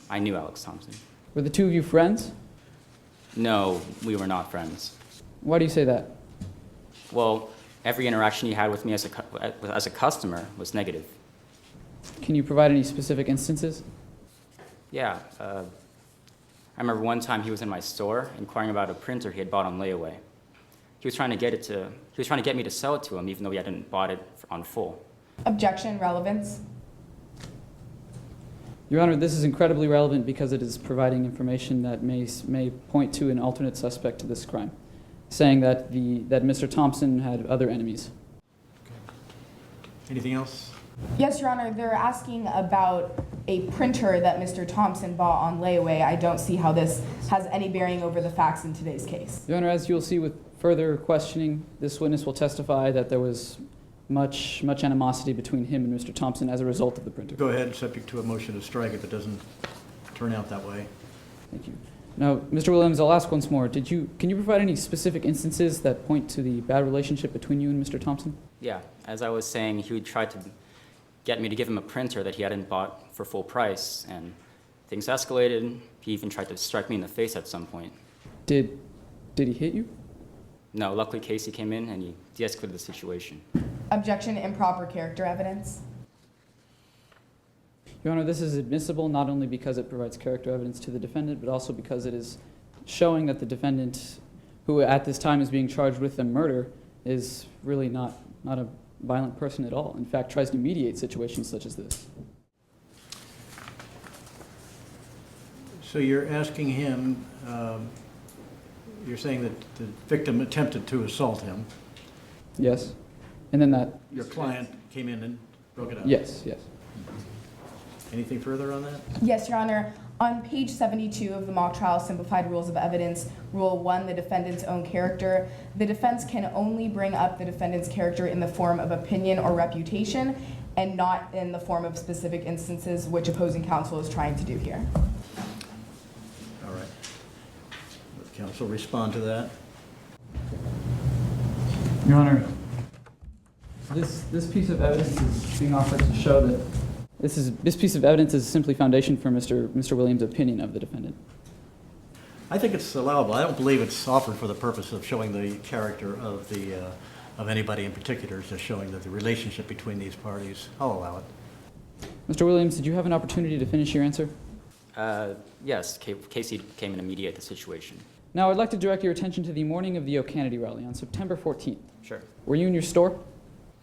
I knew Alex Thompson. Were the two of you friends? No, we were not friends. Why do you say that? Well, every interaction he had with me as a customer was negative. Can you provide any specific instances? Yeah, I remember one time he was in my store inquiring about a printer he had bought on layaway. He was trying to get me to sell it to him even though he hadn't bought it on full. Objection, relevance. Your Honor, this is incredibly relevant because it is providing information that may point to an alternate suspect to this crime, saying that Mr. Thompson had other enemies. Anything else? Yes, Your Honor, they're asking about a printer that Mr. Thompson bought on layaway. I don't see how this has any bearing over the facts in today's case. Your Honor, as you'll see with further questioning, this witness will testify that there was much animosity between him and Mr. Thompson as a result of the printer. Go ahead, subject to a motion to strike if it doesn't turn out that way. Thank you. Now, Mr. Williams, I'll ask once more. Can you provide any specific instances that point to the bad relationship between you and Mr. Thompson? Yeah, as I was saying, he would try to get me to give him a printer that he hadn't bought for full price, and things escalated. He even tried to strike me in the face at some point. Did he hit you? No, luckily Casey came in and he de-escalated the situation. Objection, improper character evidence. Your Honor, this is admissible not only because it provides character evidence to the defendant, but also because it is showing that the defendant, who at this time is being charged with a murder, is really not a violent person at all. In fact, tries to mediate situations such as this. So you're asking him, you're saying that the victim attempted to assault him. Yes. And then that... Your client came in and broke it up. Yes, yes. Anything further on that? Yes, Your Honor. On page 72 of the mock trial simplified rules of evidence, Rule 1, the defendant's own character, the defense can only bring up the defendant's character in the form of opinion or reputation and not in the form of specific instances, which opposing counsel is trying to do here. All right. Let counsel respond to that. Your Honor, this piece of evidence is being offered to show that this piece of evidence is simply foundation for Mr. Williams' opinion of the defendant. I think it's allowable. I don't believe it's offered for the purpose of showing the character of anybody in particular, just showing that the relationship between these parties. I'll allow it. Mr. Williams, did you have an opportunity to finish your answer? Yes, Casey came in to mediate the situation. Now, I'd like to direct your attention to the morning of the O'Kennedy rally on September 14th. Sure. Were you in your store?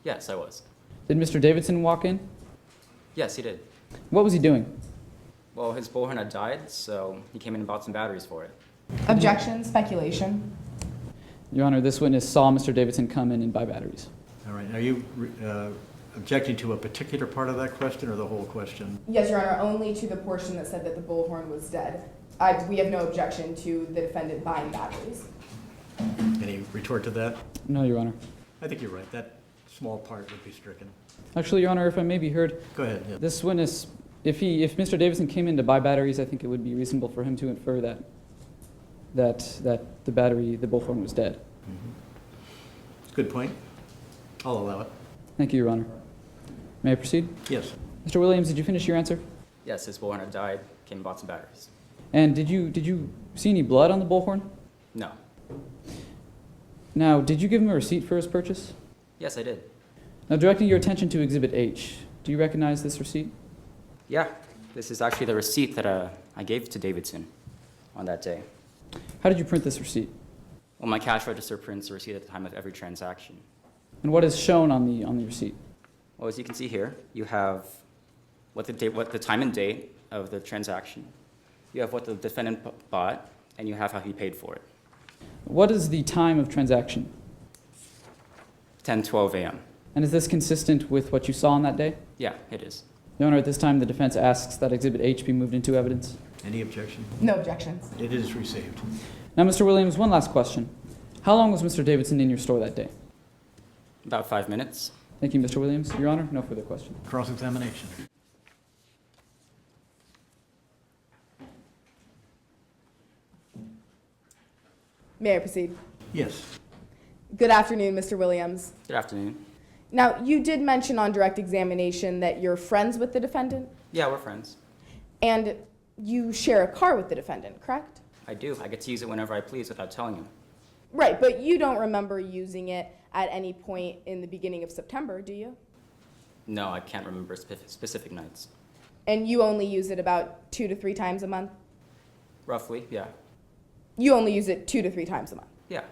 Yes, I was. Did Mr. Davidson walk in? Yes, he did. What was he doing? Well, his bullhorn had died, so he came in and bought some batteries for it. Objection, speculation. Your Honor, this witness saw Mr. Davidson come in and buy batteries. All right. Are you objecting to a particular part of that question or the whole question? Yes, Your Honor, only to the portion that said that the bullhorn was dead. We have no objection to the defendant buying batteries. Any retort to that? No, Your Honor. I think you're right. That small part would be stricken. Actually, Your Honor, if I may be heard. Go ahead. Yeah. This witness, if Mr. Davidson came in to buy batteries, I think it would be reasonable for him to infer that the bullhorn was dead. Mm-hmm. Good point. I'll allow it. Thank you, Your Honor. May I proceed? Yes. Mr. Williams, did you finish your answer? Yes, his bullhorn had died, came and bought some batteries. And did you see any blood on the bullhorn? No. Now, did you give him a receipt for his purchase? Yes, I did. Now, directing your attention to Exhibit H, do you recognize this receipt? Yeah, this is actually the receipt that I gave to Davidson on that day. How did you print this receipt? Well, my cash register prints the receipt at the time of every transaction. And what is shown on the receipt? Well, as you can see here, you have what the time and date of the transaction. You have what the defendant bought, and you have how he paid for it. What is the time of transaction? 10:12 a.m. And is this consistent with what you saw on that day? Yeah, it is. Your Honor, at this time, the defense asks that Exhibit H be moved into evidence. Any objection? No objections. It is received. Now, Mr. Williams, one last question. How long was Mr. Davidson in your store that day? About 5 minutes. Thank you, Mr. Williams. Your Honor, no further questions. Cross-examination. May I proceed? Yes. Good afternoon, Mr. Williams. Good afternoon. Now, you did mention on direct examination that you're friends with the defendant? Yeah, we're friends. And you share a car with the defendant, correct? I do. I get to use it whenever I please without telling him. Right, but you don't remember using it at any point in the beginning of September, do you? No, I can't remember specific nights. And you only use it about 2 to 3 times a month? Roughly, yeah. You only use it 2 to 3 times a month? Yeah.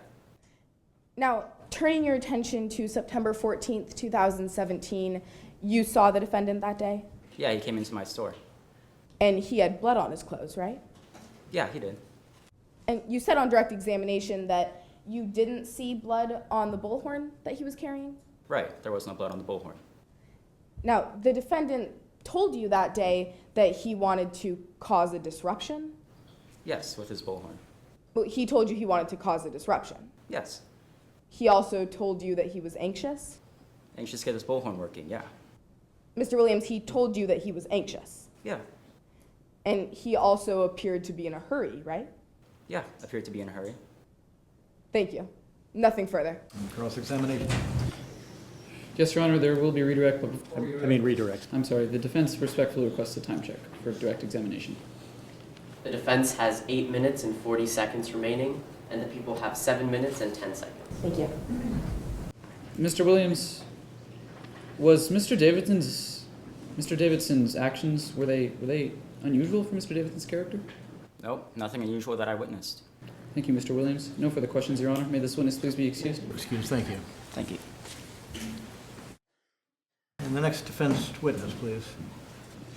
Now, turning your attention to September 14th, 2017, you saw the defendant that day? Yeah, he came into my store. And he had blood on his clothes, right? Yeah, he did. And you said on direct examination that you didn't see blood on the bullhorn that he was carrying? Right, there was no blood on the bullhorn. Now, the defendant told you that day that he wanted to cause a disruption? Yes, with his bullhorn. But he told you he wanted to cause a disruption? Yes. He also told you that he was anxious? Anxious to get his bullhorn working, yeah. Mr. Williams, he told you that he was anxious? Yeah. And he also appeared to be in a hurry, right? Yeah, appeared to be in a hurry. Thank you. Nothing further. Cross-examination. Yes, Your Honor, there will be redirect. Redirect. I'm sorry, the defense respectfully requests a time check for direct examination. The defense has 8 minutes and 40 seconds remaining, and the people have 7 minutes and 10 seconds. Thank you. Mr. Williams, was Mr. Davidson's actions, were they unusual for Mr. Davidson's character? Nope, nothing unusual that I witnessed. Thank you, Mr. Williams. No further questions, Your Honor. May this witness please be excused. Excused, thank you. Thank you. And the next defense witness, please.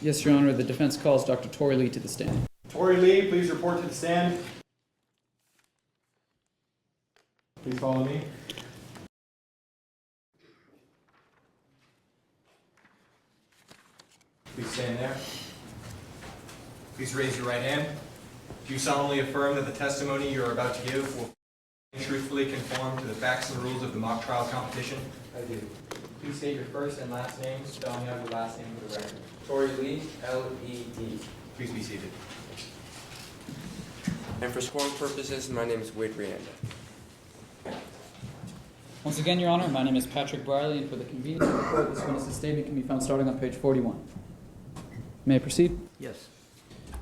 Yes, Your Honor, the defense calls Dr. Tory Lee to the stand. Tory Lee, please report to the stand. Please follow me. Please stand there. Please raise your right hand. Do you solemnly affirm that the testimony you are about to give will truthfully conform to the facts and rules of the mock trial competition? I do. Please state your first and last name, spelling out your last name for the record. Tory Lee, L-E-E. Please be seated. And for scoring purposes, my name is Wade Rianda. Once again, Your Honor, my name is Patrick Briley, and for the convenience of the court, this witness's statement can be found starting on page 41. May I proceed? Yes.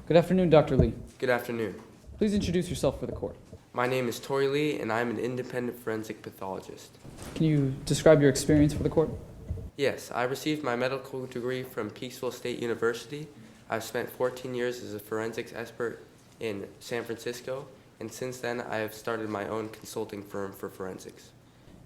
Good afternoon, Dr. Lee. Good afternoon. Please introduce yourself for the court. My name is Tory Lee, and I'm an independent forensic pathologist. Can you describe your experience for the court? Yes, I received my medical degree from Peaksville State University. I've spent 14 years as a forensics expert in San Francisco, and since then I have started my own consulting firm for forensics.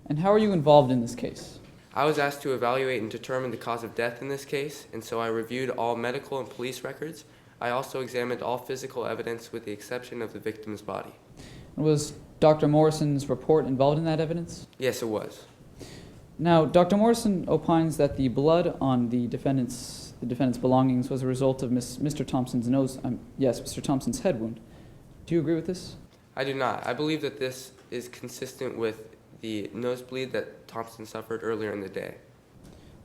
And how are you involved in this case? I was asked to evaluate and determine the cause of death in this case, and so I reviewed all medical and police records. I also examined all physical evidence with the exception of the victim's body. Was Dr. Morrison's report involved in that evidence? Yes, it was. Now, Dr. Morrison opines that the blood on the defendant's belongings was a result of Mr. Thompson's Mr. Thompson's head wound. Do you agree with this? I do not. I believe that this is consistent with the nosebleed that Thompson suffered earlier in the day.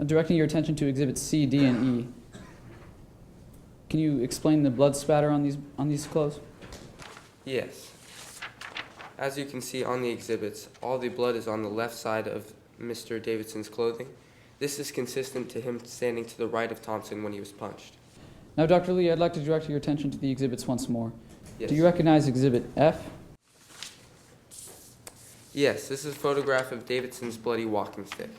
Directing your attention to Exhibits C, D, and E, can you explain the blood spatter on these clothes? Yes. As you can see on the exhibits, all the blood is on the left side of Mr. Davidson's clothing. This is consistent to him standing to the right of Thompson when he was punched. Now, Dr. Lee, I'd like to direct your attention to the exhibits once more. Yes. Do you recognize Exhibit F? Yes, this is a photograph of Davidson's bloody walking stick.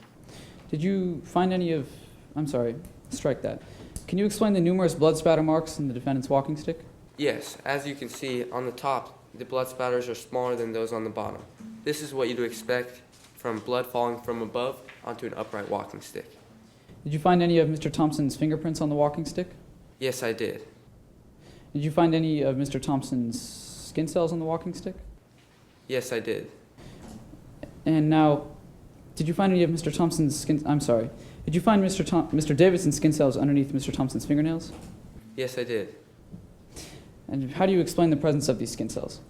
Did you find any of... I'm sorry, strike that. Can you explain the numerous blood spatter marks in the defendant's walking stick? Yes, as you can see on the top, the blood spatters are smaller than those on the bottom. This is what you'd expect from blood falling from above onto an upright walking stick. Did you find any of Mr. Thompson's fingerprints on the walking stick? Yes, I did. Did you find any of Mr. Thompson's skin cells on the walking stick? Yes, I did. And now, did you find any of Mr. Thompson's skin... I'm sorry. Did you find Mr. Davidson's skin cells underneath Mr. Thompson's fingernails? Yes, I did. And how do you explain the presence of these skin cells?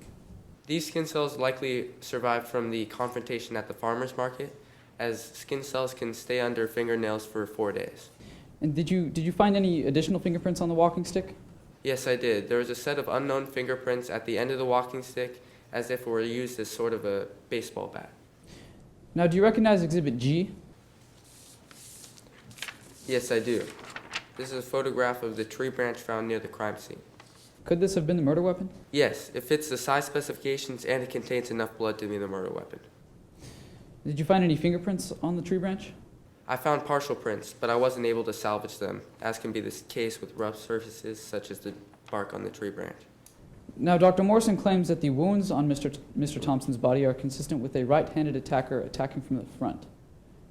These skin cells likely survived from the confrontation at the farmer's market, as skin cells can stay under fingernails for 4 days. And did you find any additional fingerprints on the walking stick? Yes, I did. There was a set of unknown fingerprints at the end of the walking stick, as if it were used as sort of a baseball bat. Now, do you recognize Exhibit G? Yes, I do. This is a photograph of the tree branch found near the crime scene. Could this have been the murder weapon? Yes, it fits the size specifications and it contains enough blood to be the murder weapon. Did you find any fingerprints on the tree branch? I found partial prints, but I wasn't able to salvage them, as can be the case with rough surfaces such as the bark on the tree branch. Now, Dr. Morrison claims that the wounds on Mr. Thompson's body are consistent with a right-handed attacker attacking from the front.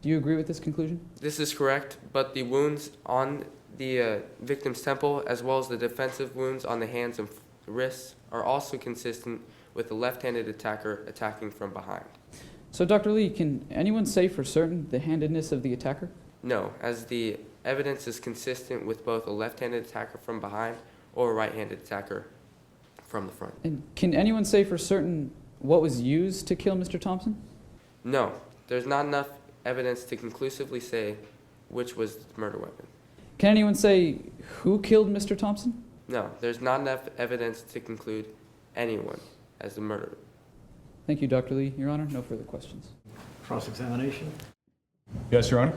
Do you agree with this conclusion? This is correct, but the wounds on the victim's temple, as well as the defensive wounds on the hands and wrists, are also consistent with the left-handed attacker attacking from behind. So, Dr. Lee, can anyone say for certain the handedness of the attacker? No, as the evidence is consistent with both a left-handed attacker from behind or a right-handed attacker from the front. And can anyone say for certain what was used to kill Mr. Thompson? No, there's not enough evidence to conclusively say which was the murder weapon. Can anyone say who killed Mr. Thompson? No, there's not enough evidence to conclude anyone as the murderer. Thank you, Dr. Lee. Your Honor, no further questions. Cross-examination? Yes, Your Honor.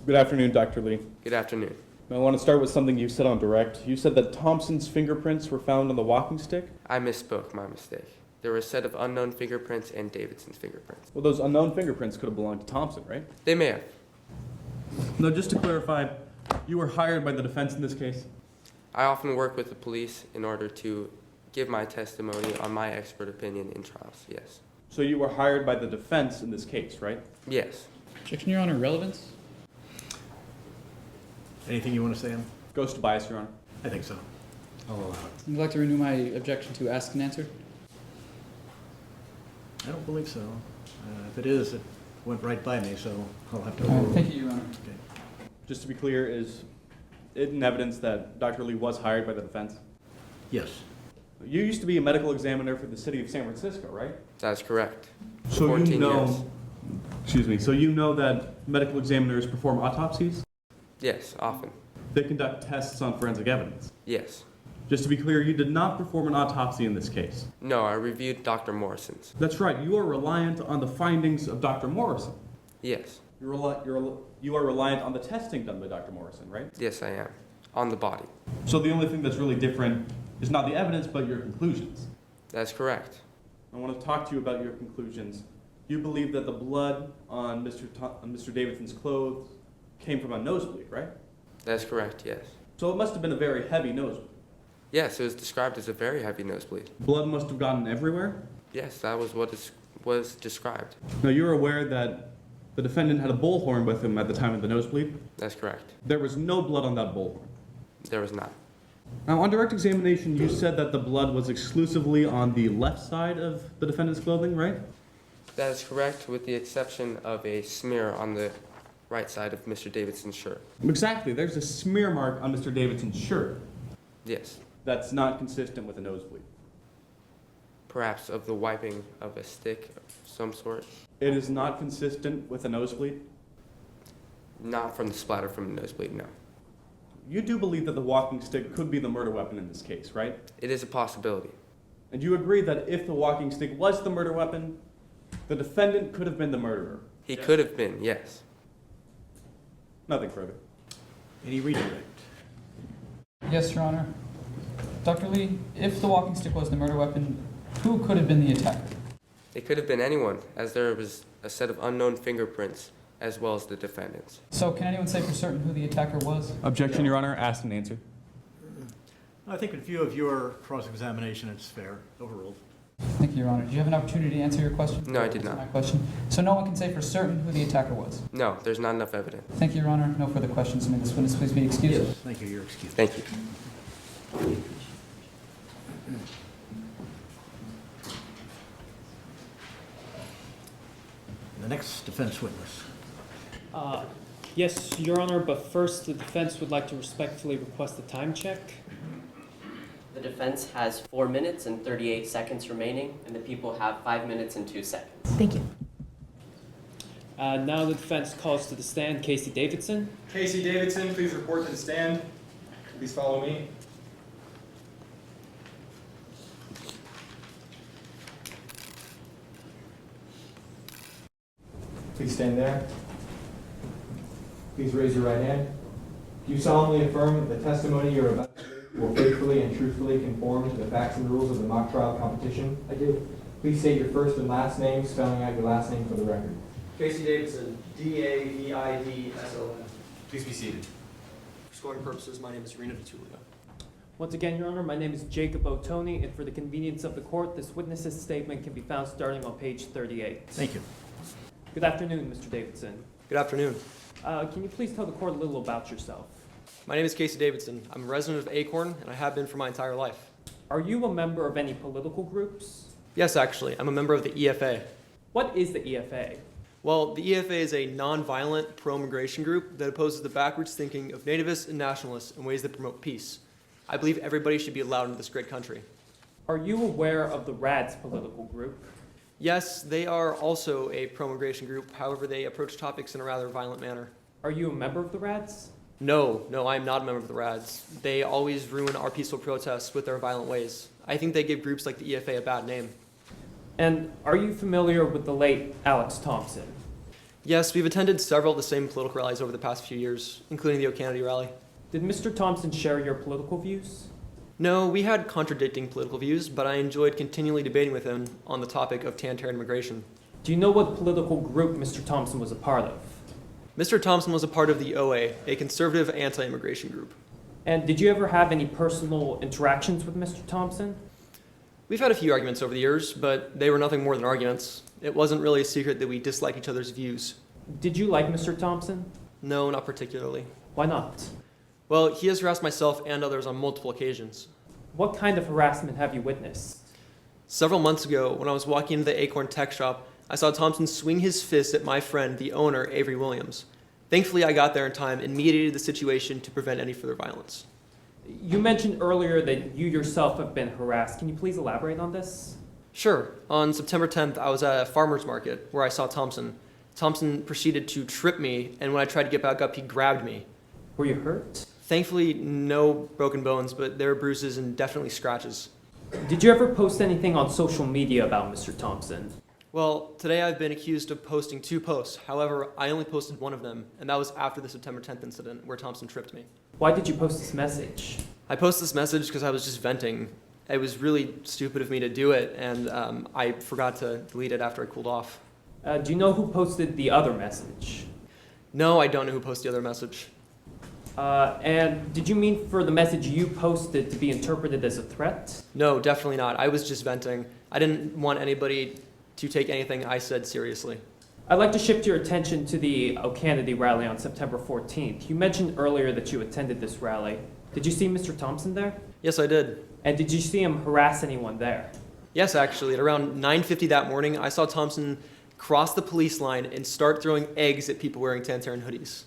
Good afternoon, Dr. Lee. Good afternoon. I want to start with something you said on direct. You said that Thompson's fingerprints were found on the walking stick? I misspoke, my mistake. There were a set of unknown fingerprints and Davidson's fingerprints. Well, those unknown fingerprints could have belonged to Thompson, right? They may have. No, just to clarify, you were hired by the defense in this case? I often work with the police in order to give my testimony on my expert opinion in trials, yes. So you were hired by the defense in this case, right? Yes. Objection, Your Honor. Relevance? Anything you want to say on? Goes to bias, Your Honor. I think so. I'll allow it. Would you like to renew my objection to ask and answer? I don't believe so. If it is, it went right by me, so I'll have to All right, overrule. thank you, Your Honor. Okay. Just to be clear, is it in evidence that Dr. Lee was hired by the defense? Yes. You used to be a medical examiner for the city of San Francisco, right? That's correct. So 14 you know, years. excuse me, so you know that medical examiners perform autopsies? Yes, often. They conduct tests on forensic evidence? Yes. Just to be clear, you did not perform an autopsy in this case? No, I reviewed Dr. Morrison's. That's right, you are reliant on the findings of Dr. Morrison. Yes. You are reliant on the testing done by Dr. Morrison, right? Yes, I am. On the body. So the only thing that's really different is not the evidence, but your conclusions. That's correct. I want to talk to you about your conclusions. You believe that the blood on Mr. Davidson's clothes came from a nosebleed, right? That's correct, yes. So it must have been a very heavy nosebleed. Yes, it was described as a very heavy nosebleed. Blood must have gotten everywhere? Yes, that was what was described. Now, you're aware that the defendant had a bullhorn with him at the time of the nosebleed? That's correct. There was no blood on that bullhorn. There was not. Now, on direct examination, you said that the blood was exclusively on the left side of the defendant's clothing, right? That is correct, with the exception of a smear on the right side of Mr. Davidson's shirt. Exactly. There's a smear mark on Mr. Davidson's shirt. Yes. That's not consistent with a nosebleed. Perhaps of the wiping of a stick of some sort. It is not consistent with a nosebleed? Not from the splatter from the nosebleed, no. You do believe that the walking stick could be the murder weapon in this case, right? It is a possibility. And you agree that if the walking stick was the murder weapon, the defendant could have been the murderer? He could have been, yes. Nothing further. Any redirect? Yes, Your Honor. Dr. Lee, if the walking stick was the murder weapon, who could have been the attacker? It could have been anyone, as there was a set of unknown fingerprints, as well as the defendant's. So can anyone say for certain who the attacker was? Objection, Your Honor. Asked and answered. I think in view of your cross-examination, it's fair. Overruled. Thank you, Your Honor. Did you have an opportunity to answer your question? No, I did not. My question. So no one can say for certain who the attacker was? No, there's not enough evidence. Thank you, Your Honor. No further questions. May this witness please be excused? Yes. Thank you. You're excused. Thank you. The next defense witness. Yes, Your Honor, but first the defense would like to respectfully request a time check. The defense has 4 minutes and 38 seconds remaining, and the people have 5 minutes and 2 seconds. Thank you. Now the defense calls to the stand Casey Davidson. Casey Davidson, please report to the stand. Please follow me. Please stand there. Please raise your right hand. Do you solemnly affirm that the testimony you're about to give will faithfully and truthfully conform to the facts and rules of the mock trial competition? I do. Please state your first and last name, spelling out your last name for the record. Casey Davidson, D-A-V-I-D-S-O-N. Please be seated. For scoring purposes, my name is Rena DiTullio. Once again, Your Honor, my name is Jacob O'Toney, and for the convenience of the court, this witness's statement can be found starting on page 38. Thank you. Good afternoon, Mr. Davidson. Good afternoon. Can you please tell the court a little about yourself? My name is Casey Davidson. I'm a resident of Acorn, and I have been for my entire life. Are you a member of any political groups? Yes, actually. I'm a member of the EFA. What is the EFA? Well, the EFA is a non-violent pro-immigration group that opposes the backwards thinking of nativists and nationalists in ways that promote peace. I believe everybody should be allowed into this great country. Are you aware of the RADS political group? Yes, they are also a pro-immigration group. However, they approach topics in a rather violent manner. Are you a member of the RADS? No, I am not a member of the RADS. They always ruin our peaceful protests with their violent ways. I think they give groups like the EFA a bad name. And are you familiar with the late Alex Thompson? Yes, we've attended several of the same political rallies over the past few years, including the O'Kennedy rally. Did Mr. Thompson share your political views? No, we had contradicting political views, but I enjoyed continually debating with him on the topic of Tantaran immigration. Do you know what political group Mr. Thompson was a part of? Mr. Thompson was a part of the OA, a conservative anti-immigration group. And did you ever have any personal interactions with Mr. Thompson? We've had a few arguments over the years, but they were nothing more than arguments. It wasn't really a secret that we disliked each other's views. Did you like Mr. Thompson? No, not particularly. Why not? Well, he has harassed myself and others on multiple occasions. What kind of harassment have you witnessed? Several months ago, when I was walking into the Acorn Tech Shop, I saw Thompson swing his fist at my friend, the owner, Avery Williams. Thankfully, I got there in time and mediated the situation to prevent any further violence. You mentioned earlier that you yourself have been harassed. Can you please elaborate on this? Sure. On September 10th, I was at a farmer's market where I saw Thompson. Thompson proceeded to trip me, and when I tried to get back up, he grabbed me. Were you hurt? Thankfully, no broken bones, but there are bruises and definitely scratches. Did you ever post anything on social media about Mr. Thompson? Well, today I've been accused of posting 2 posts. However, I only posted one of them, and that was after the September 10th incident where Thompson tripped me. Why did you post this message? I posted this message because I was just venting. It was really stupid of me to do it, and I forgot to delete it after I cooled off. Do you know who posted the other message? No, I don't know who posted the other message. And did you mean for the message you posted to be interpreted as a threat? No, definitely not. I was just venting. I didn't want anybody to take anything I said seriously. I'd like to shift your attention to the O'Kennedy rally on September 14th. You mentioned earlier that you attended this rally. Did you see Mr. Thompson there? Yes, I did. And did you see him harass anyone there? Yes, actually. At around 9:50 that morning, I saw Thompson cross the police line and start throwing eggs at people wearing Tantaran hoodies.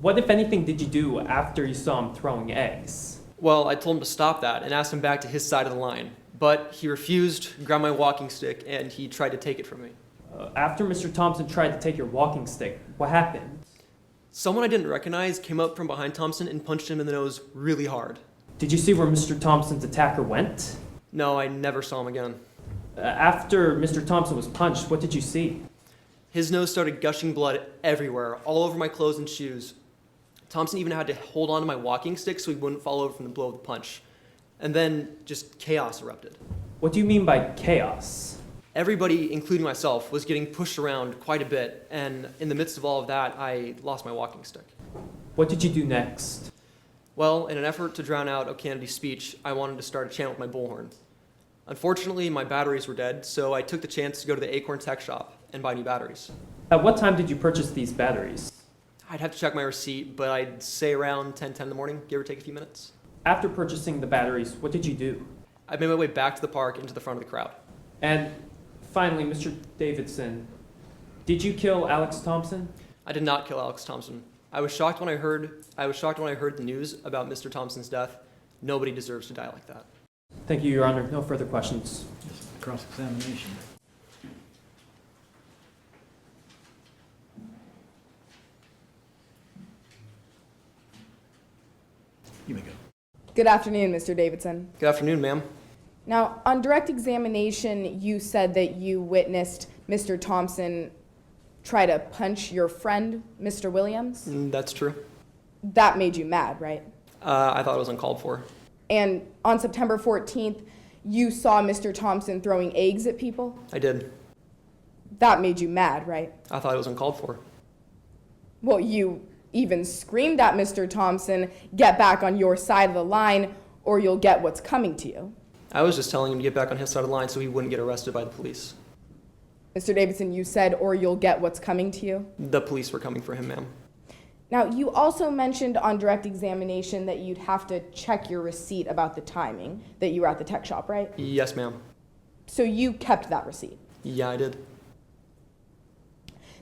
What, if anything, did you do after you saw him throwing eggs? Well, I told him to stop that and asked him back to his side of the line. But he refused, grabbed my walking stick, and he tried to take it from me. After Mr. Thompson tried to take your walking stick, what happened? Someone I didn't recognize came up from behind Thompson and punched him in the nose really hard. Did you see where Mr. Thompson's attacker went? No, I never saw him again. After Mr. Thompson was punched, what did you see? His nose started gushing blood everywhere, all over my clothes and shoes. Thompson even had to hold on to my walking stick so he wouldn't fall over from the blow of the punch. And then just chaos erupted. What do you mean by chaos? Everybody, including myself, was getting pushed around quite a bit, and in the midst of all of that, I lost my walking stick. What did you do next? Well, in an effort to drown out O'Kennedy's speech, I wanted to start a chant with my bullhorn. Unfortunately, my batteries were dead, so I took the chance to go to the Acorn Tech Shop and buy new batteries. At what time did you purchase these batteries? I'd have to check my receipt, but I'd say around 10:10 in the morning, give or take a few minutes. After purchasing the batteries, what did you do? I made my way back to the park into the front of the crowd. And finally, Mr. Davidson, did you kill Alex Thompson? I did not kill Alex Thompson. I was shocked when I heard the news about Mr. Thompson's death. Nobody deserves to die like that. Thank you, Your Honor. No further questions. Cross-examination. You may go. Good afternoon, Mr. Davidson. Good afternoon, ma'am. Now, on direct examination, you said that you witnessed Mr. Thompson try to punch your friend, Mr. Williams? That's true. That made you mad, right? I thought it was uncalled for. And on September 14th, you saw Mr. Thompson throwing eggs at people? I did. That made you mad, right? I thought it was uncalled for. Well, you even screamed at Mr. Thompson, "Get back on your side of the line or you'll get what's coming to you." I was just telling him to get back on his side of the line so he wouldn't get arrested by the police. Mr. Davidson, you said, "Or you'll get what's coming to you." The police were coming for him, ma'am. Now, you also mentioned on direct examination that you'd have to check your receipt about the timing that you were at the tech shop, right? Yes, ma'am. So you kept that receipt. Yeah, I did.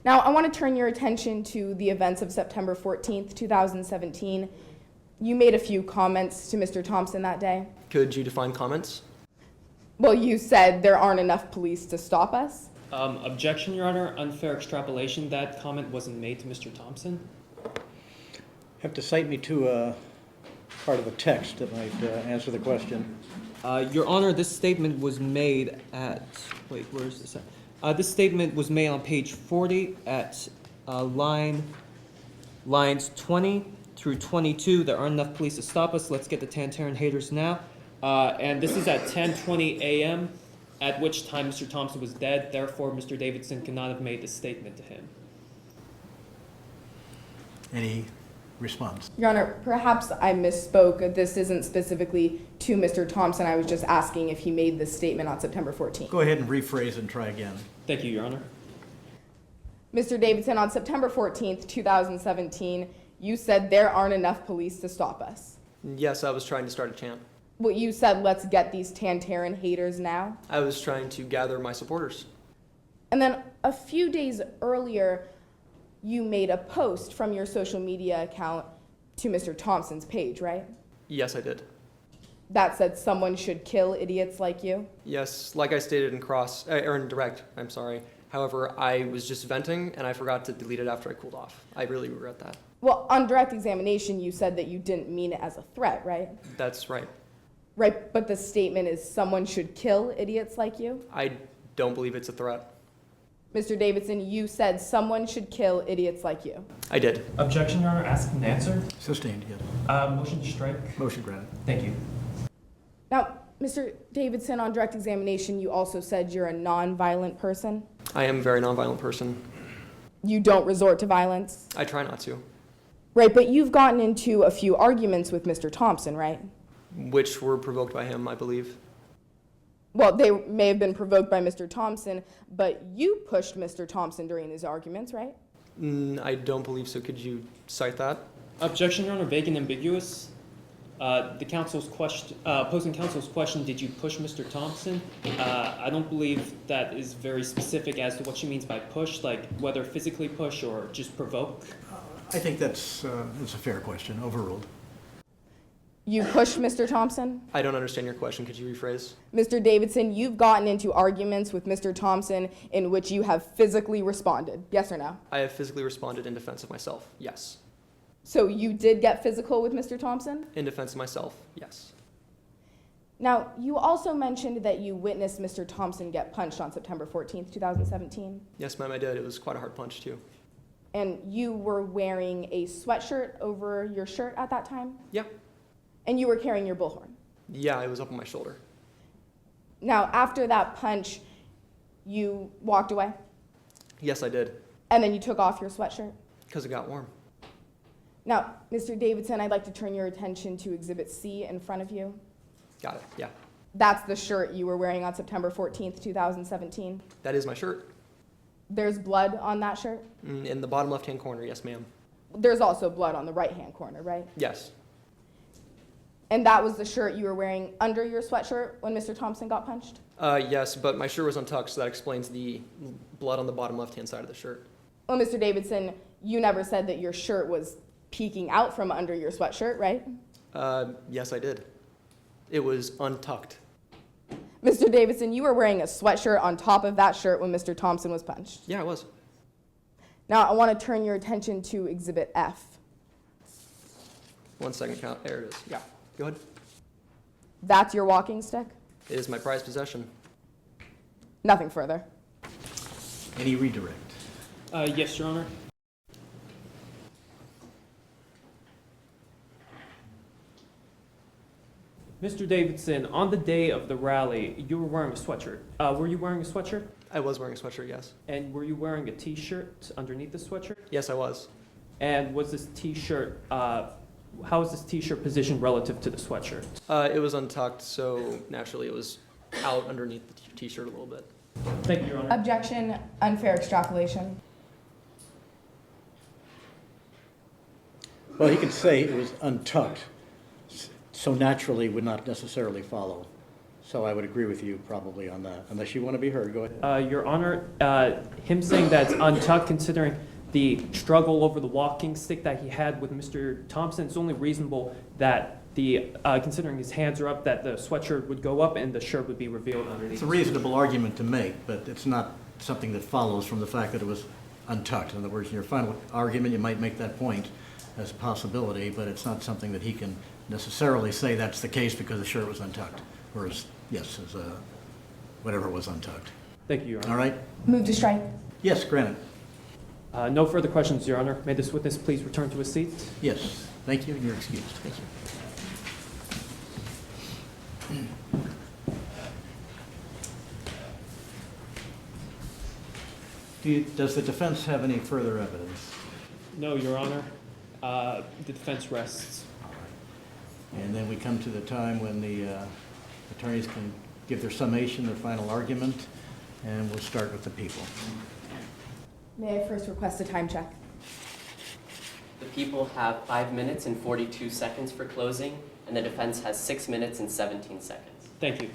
Now, I want to turn your attention to the events of September 14th, 2017. You made a few comments to Mr. Thompson that day. Could you define comments? Well, you said there aren't enough police to stop us. Objection, Your Honor. Unfair extrapolation. That comment wasn't made to Mr. Thompson. Have to cite me to a part of the text that might answer the question. Your Honor, this statement was made at, wait, where is this at? This statement was made on page 40 at lines 20 through 22. There aren't enough police to stop us. Let's get the Tantaran haters now. And this is at 10:20 a.m., at which time Mr. Thompson was dead. Therefore, Mr. Davidson could not have made this statement to him. Any response? Your Honor, perhaps I misspoke. This isn't specifically to Mr. Thompson. I was just asking if he made this statement on September 14th. Go ahead and rephrase and try again. Thank you, Your Honor. Mr. Davidson, on September 14th, 2017, you said there aren't enough police to stop us. Yes, I was trying to start a chant. Well, you said, "Let's get these Tantaran haters now." I was trying to gather my supporters. And then a few days earlier, you made a post from your social media account to Mr. Thompson's page, right? Yes, I did. That said, "Someone should kill idiots like you." Yes, like I stated in direct, I'm sorry. However, I was just venting and I forgot to delete it after I cooled off. I really regret that. Well, on direct examination, you said that you didn't mean it as a threat, right? That's right. Right, but the statement is "someone should kill idiots like you." I don't believe it's a threat. Mr. Davidson, you said "someone should kill idiots like you." I did. Objection, Your Honor. Ask an answer. Sustained, yes. Motion to strike. Motion granted. Thank you. Now, Mr. Davidson, on direct examination, you also said you're a non-violent person. I am a very nonviolent person. You don't resort to violence. I try not to. Right, but you've gotten into a few arguments with Mr. Thompson, right? Which were provoked by him, I believe. Well, they may have been provoked by Mr. Thompson, but you pushed Mr. Thompson during these arguments, right? I don't believe so. Could you cite that? Objection, Your Honor. Vague and ambiguous. The council's question, opposing counsel's question, did you push Mr. Thompson? I don't believe that is very specific as to what she means by push, like whether physically push or just provoke. I think that's a fair question. Overruled. You pushed Mr. Thompson? I don't understand your question. Could you rephrase? Mr. Davidson, you've gotten into arguments with Mr. Thompson in which you have physically responded. Yes or no? I have physically responded in defense of myself. Yes. So you did get physical with Mr. Thompson? In defense of myself. Yes. Now, you also mentioned that you witnessed Mr. Thompson get punched on September 14th, 2017. Yes, ma'am, I did. It was quite a hard punch, too. And you were wearing a sweatshirt over your shirt at that time? Yeah. And you were carrying your bullhorn? Yeah, it was up on my shoulder. Now, after that punch, you walked away? Yes, I did. And then you took off your sweatshirt? Because it got warm. Now, Mr. Davidson, I'd like to turn your attention to Exhibit C in front of you. Got it, yeah. That's the shirt you were wearing on September 14th, 2017. That is my shirt. There's blood on that shirt? In the bottom left-hand corner, yes, ma'am. There's also blood on the right-hand corner, right? Yes. And that was the shirt you were wearing under your sweatshirt when Mr. Thompson got punched? Yes, but my shirt was untucked, so that explains the blood on the bottom left-hand side of the shirt. Well, Mr. Davidson, you never said that your shirt was peeking out from under your sweatshirt, right? Yes, I did. It was untucked. Mr. Davidson, you were wearing a sweatshirt on top of that shirt when Mr. Thompson was punched. Yeah, I was. Now, I want to turn your attention to Exhibit F. 1 second, count. There it is. Yeah, go ahead. That's your walking stick? It is my prized possession. Nothing further. Any redirect? Yes, Your Honor. Mr. Davidson, on the day of the rally, you were wearing a sweatshirt. Were you wearing a sweatshirt? I was wearing a sweatshirt, yes. And were you wearing a t-shirt underneath the sweatshirt? Yes, I was. And was this t-shirt, how is this t-shirt positioned relative to the sweatshirt? It was untucked, so naturally it was out underneath the t-shirt a little bit. Thank you, Your Honor. Objection, unfair extrapolation. Well, he could say it was untucked, so naturally would not necessarily follow. So I would agree with you probably on that, unless you want to be heard. Go ahead. Your Honor, him saying that's untucked, considering the struggle over the walking stick that he had with Mr. Thompson, it's only reasonable that considering his hands are up, that the sweatshirt would go up and the shirt would be revealed underneath. It's a reasonable argument to make, but it's not something that follows from the fact that it was untucked. In other words, in your final argument, you might make that point as a possibility, but it's not something that he can necessarily say that's the case because the shirt was untucked. Whereas, yes, as whatever was untucked. Thank you, Your Honor. All right? Move to strike. Yes, granted. No further questions, Your Honor. May this witness please return to his seat? Yes. Thank you, and you're excused. Thank you. Does the defense have any further evidence? No, Your Honor. The defense rests. And then we come to the time when the attorneys can give their summation, their final argument, and we'll start with the people. May I first request a time check? The people have 5 minutes and 42 seconds for closing, and the defense has 6 minutes and 17 seconds. Thank you.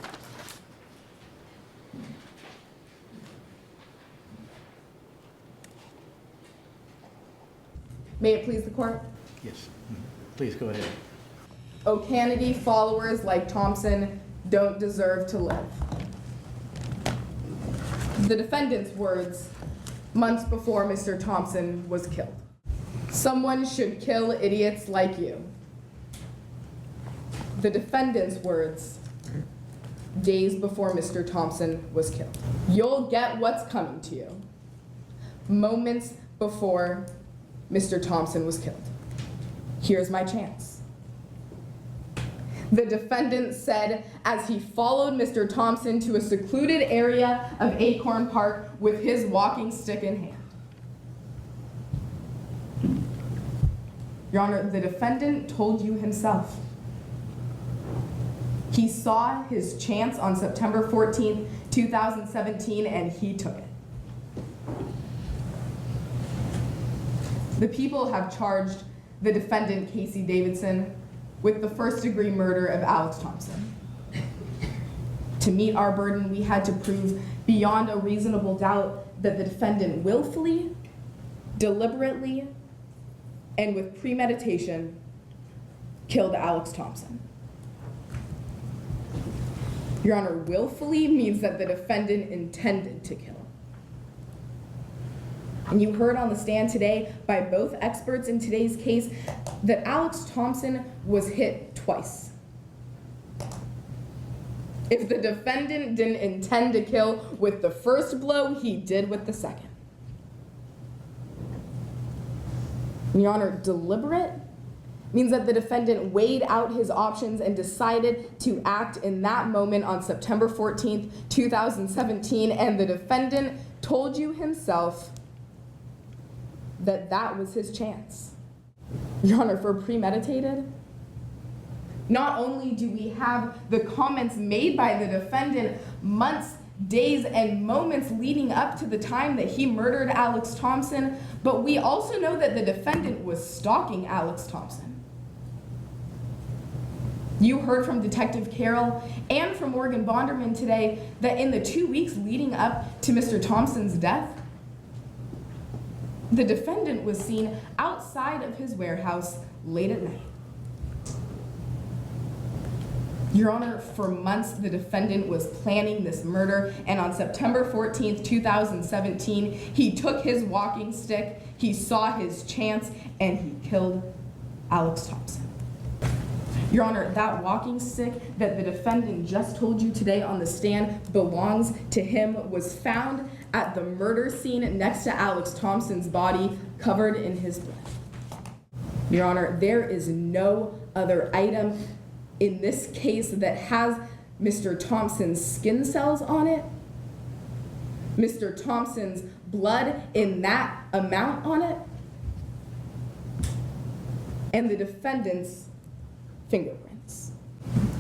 May it please the court? Yes. Please go ahead. Kennedy followers like Thompson don't deserve to live. The defendant's words months before Mr. Thompson was killed. Someone should kill idiots like you. The defendant's words days before Mr. Thompson was killed. You'll get what's coming to you. Moments before Mr. Thompson was killed. Here's my chance. The defendant said as he followed Mr. Thompson to a secluded area of Acorn Park with his walking stick in hand. Your Honor, the defendant told you himself. He saw his chance on September 14th, 2017, and he took it. The people have charged the defendant, Casey Davidson, with the first-degree murder of Alex Thompson. To meet our burden, we had to prove beyond a reasonable doubt that the defendant willfully, deliberately, and with premeditation killed Alex Thompson. Your Honor, willfully means that the defendant intended to kill. And you heard on the stand today by both experts in today's case that Alex Thompson was hit twice. If the defendant didn't intend to kill with the first blow, he did with the second. Your Honor, deliberate means that the defendant weighed out his options and decided to act in that moment on September 14th, 2017, and the defendant told you himself that that was his chance. Your Honor, for premeditated, not only do we have the comments made by the defendant months, days, and moments leading up to the time that he murdered Alex Thompson, but we also know that the defendant was stalking Alex Thompson. You heard from Detective Carroll and from Morgan Bonderman today that in the 2 weeks leading up to Mr. Thompson's death, the defendant was seen outside of his warehouse late at night. Your Honor, for months the defendant was planning this murder, and on September 14th, 2017, he took his walking stick, he saw his chance, and he killed Alex Thompson. Your Honor, that walking stick that the defendant just told you today on the stand belongs to him was found at the murder scene next to Alex Thompson's body, covered in his blood. Your Honor, there is no other item in this case that has Mr. Thompson's skin cells on it, Mr. Thompson's blood in that amount on it, and the defendant's fingerprints.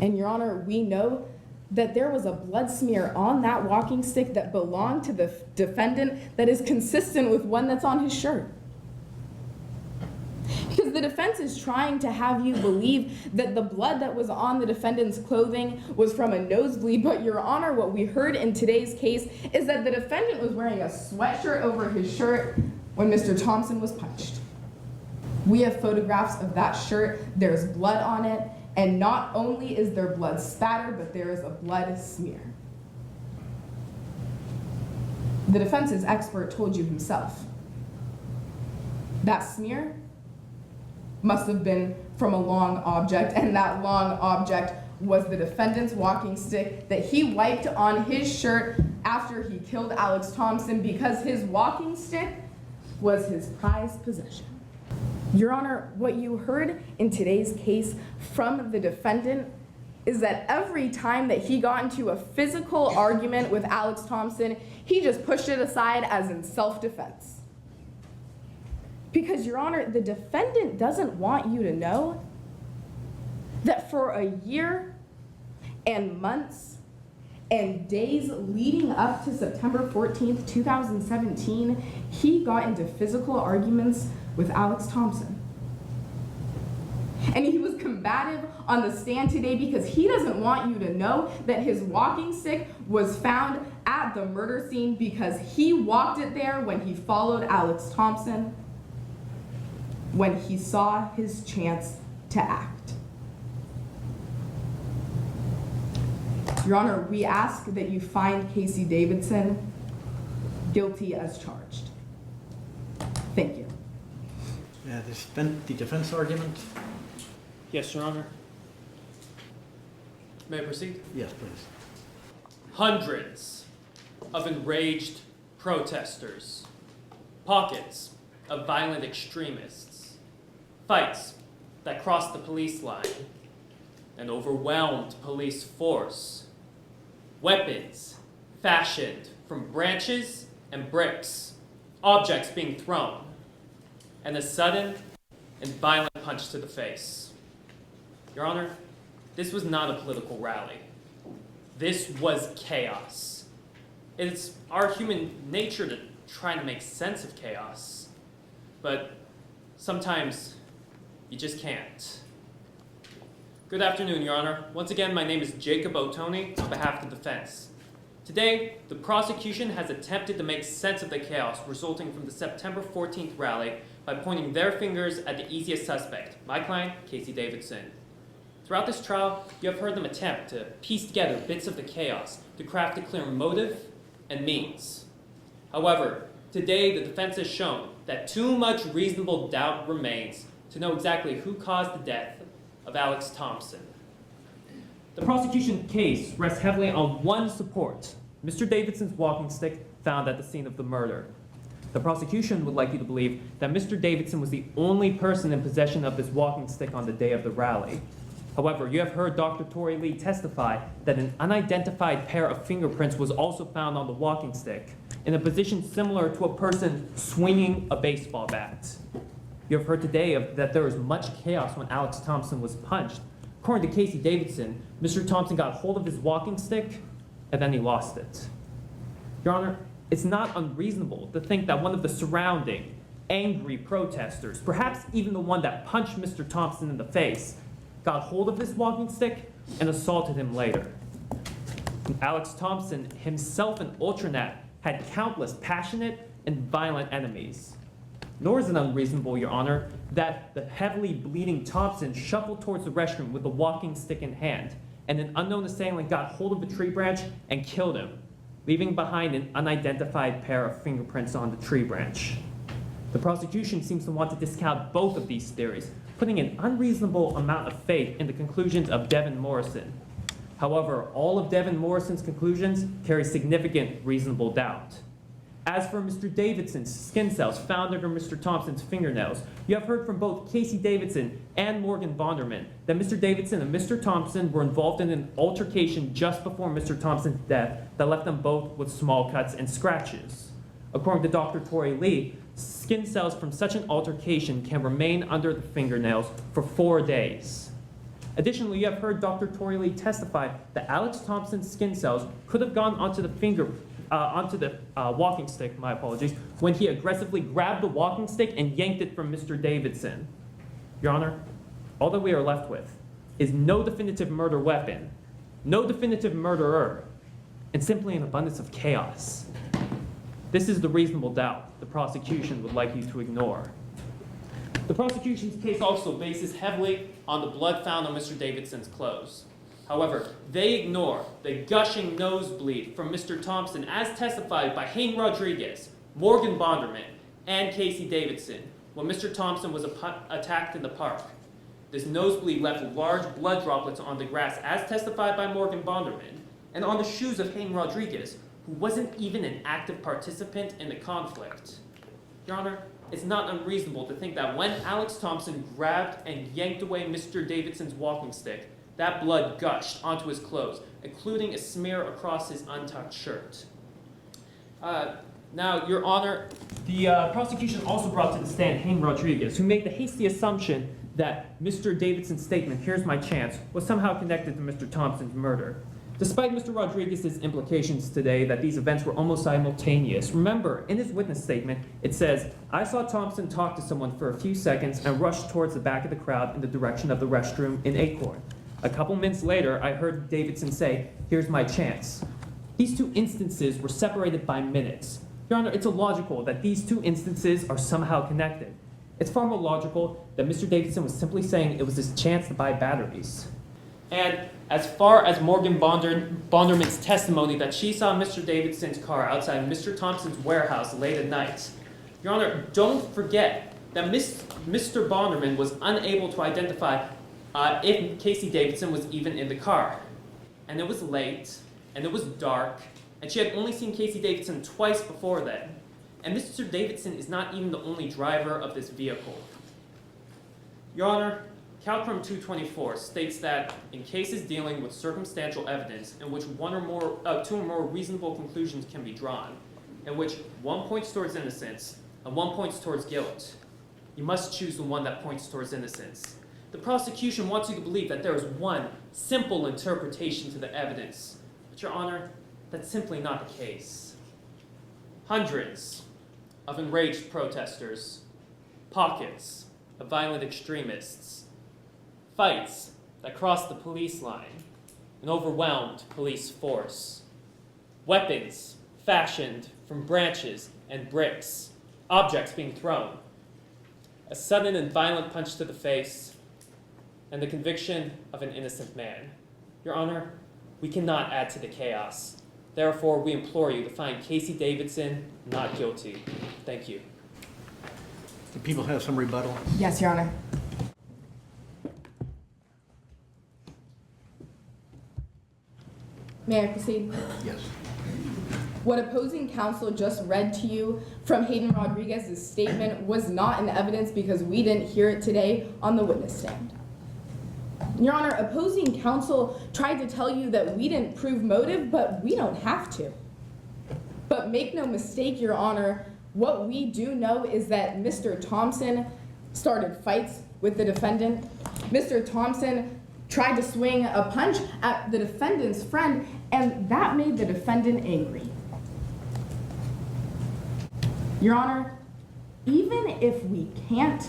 And Your Honor, we know that there was a blood smear on that walking stick that belonged to the defendant that is consistent with one that's on his shirt. Because the defense is trying to have you believe that the blood that was on the defendant's clothing was from a nosebleed, but Your Honor, what we heard in today's case is that the defendant was wearing a sweatshirt over his shirt when Mr. Thompson was punched. We have photographs of that shirt. There's blood on it, and not only is there blood spatter, but there is a blood smear. The defense's expert told you himself. That smear must have been from a long object, and that long object was the defendant's walking stick that he wiped on his shirt after he killed Alex Thompson, because his walking stick was his prized possession. Your Honor, what you heard in today's case from the defendant is that every time that he got into a physical argument with Alex Thompson, he just pushed it aside as in self-defense. Because, Your Honor, the defendant doesn't want you to know that for a year and months and days leading up to September 14th, 2017, he got into physical arguments with Alex Thompson. And he was combative on the stand today because he doesn't want you to know that his walking stick was found at the murder scene because he walked it there when he followed Alex Thompson, when he saw his chance to act. Your Honor, we ask that you find Casey Davidson guilty as charged. Thank you. The defense argument? Yes, Your Honor. May I proceed? Yes, please. Hundreds of enraged protesters, pockets of violent extremists, fights that crossed the police line, an overwhelmed police force, weapons fashioned from branches and bricks, objects being thrown, and a sudden and violent punch to the face. Your Honor, this was not a political rally. This was chaos. It's our human nature to try to make sense of chaos, but sometimes you just can't. Good afternoon, Your Honor. Once again, my name is Jacob Otoni on behalf of the defense. Today, the prosecution has attempted to make sense of the chaos resulting from the September 14th rally by pointing their fingers at the easiest suspect, my client, Casey Davidson. Throughout this trial, you have heard them attempt to piece together bits of the chaos to craft a clear motive and means. However, today the defense has shown that too much reasonable doubt remains to know exactly who caused the death of Alex Thompson. The prosecution case rests heavily on one support, Mr. Davidson's walking stick found at the scene of the murder. The prosecution would like you to believe that Mr. Davidson was the only person in possession of this walking stick on the day of the rally. However, you have heard Dr. Tori Lee testify that an unidentified pair of fingerprints was also found on the walking stick, in a position similar to a person swinging a baseball bat. You have heard today that there was much chaos when Alex Thompson was punched. According to Casey Davidson, Mr. Thompson got hold of his walking stick, and then he lost it. Your Honor, it's not unreasonable to think that one of the surrounding, angry protesters, perhaps even the one that punched Mr. Thompson in the face, got hold of this walking stick and assaulted him later. Alex Thompson, himself an ultranet, had countless passionate and violent enemies. Nor is it unreasonable, Your Honor, that the heavily bleeding Thompson shuffled towards the restroom with a walking stick in hand, and an unknown assailant got hold of a tree branch and killed him, leaving behind an unidentified pair of fingerprints on the tree branch. The prosecution seems to want to discount both of these theories, putting an unreasonable amount of faith in the conclusions of Devin Morrison. However, all of Devin Morrison's conclusions carry significant reasonable doubt. As for Mr. Davidson's skin cells found under Mr. Thompson's fingernails, you have heard from both Casey Davidson and Morgan Bonderman that Mr. Davidson and Mr. Thompson were involved in an altercation just before Mr. Thompson's death that left them both with small cuts and scratches. According to Dr. Tori Lee, skin cells from such an altercation can remain under the fingernails for 4 days. Additionally, you have heard Dr. Tori Lee testify that Alex Thompson's skin cells could have gone onto the walking stick, my apologies, when he aggressively grabbed the walking stick and yanked it from Mr. Davidson. Your Honor, all that we are left with is no definitive murder weapon, no definitive murderer, and simply an abundance of chaos. This is the reasonable doubt the prosecution would like you to ignore. The prosecution's case also bases heavily on the blood found on Mr. Davidson's clothes. However, they ignore the gushing nosebleed from Mr. Thompson as testified by Hayne Rodriguez, Morgan Bonderman, and Casey Davidson when Mr. Thompson was attacked in the park. This nosebleed left large blood droplets on the grass as testified by Morgan Bonderman and on the shoes of Hayne Rodriguez, who wasn't even an active participant in the conflict. Your Honor, it's not unreasonable to think that when Alex Thompson grabbed and yanked away Mr. Davidson's walking stick, that blood gushed onto his clothes, including a smear across his untucked shirt. Now, Your Honor, the prosecution also brought to the stand Hayne Rodriguez, who made the hasty assumption that Mr. Davidson's statement, "Here's my chance," was somehow connected to Mr. Thompson's murder. Despite Mr. Rodriguez's implications today that these events were almost simultaneous, remember, in his witness statement, it says, "I saw Thompson talk to someone for a few seconds and rush towards the back of the crowd in the direction of the restroom in Acorn. A couple minutes later, I heard Davidson say, 'Here's my chance.'" These two instances were separated by minutes. Your Honor, it's illogical that these two instances are somehow connected. It's far more logical that Mr. Davidson was simply saying it was his chance to buy batteries. And as far as Morgan Bonderman's testimony that she saw Mr. Davidson's car outside Mr. Thompson's warehouse late at night, Your Honor, don't forget that Mr. Bonderman was unable to identify if Casey Davidson was even in the car. And it was late, and it was dark, and she had only seen Casey Davidson twice before then. And Mr. Davidson is not even the only driver of this vehicle. Your Honor, Calcrum 224 states that in cases dealing with circumstantial evidence in which two or more reasonable conclusions can be drawn, in which one points towards innocence and one points towards guilt, you must choose the one that points towards innocence. The prosecution wants you to believe that there is one simple interpretation to the evidence, but Your Honor, that's simply not the case. Hundreds of enraged protesters, pockets of violent extremists, fights that crossed the police line, an overwhelmed police force, weapons fashioned from branches and bricks, objects being thrown, a sudden and violent punch to the face, and the conviction of an innocent man. Your Honor, we cannot add to the chaos. Therefore, we implore you to find Casey Davidson not guilty. Thank you. Do people have some rebuttal? Yes, Your Honor. May I proceed? Yes. What opposing counsel just read to you from Hayden Rodriguez's statement was not in evidence because we didn't hear it today on the witness stand. Your Honor, opposing counsel tried to tell you that we didn't prove motive, but we don't have to. But make no mistake, Your Honor, what we do know is that Mr. Thompson started fights with the defendant. Mr. Thompson tried to swing a punch at the defendant's friend, and that made the defendant angry. Your Honor, even if we can't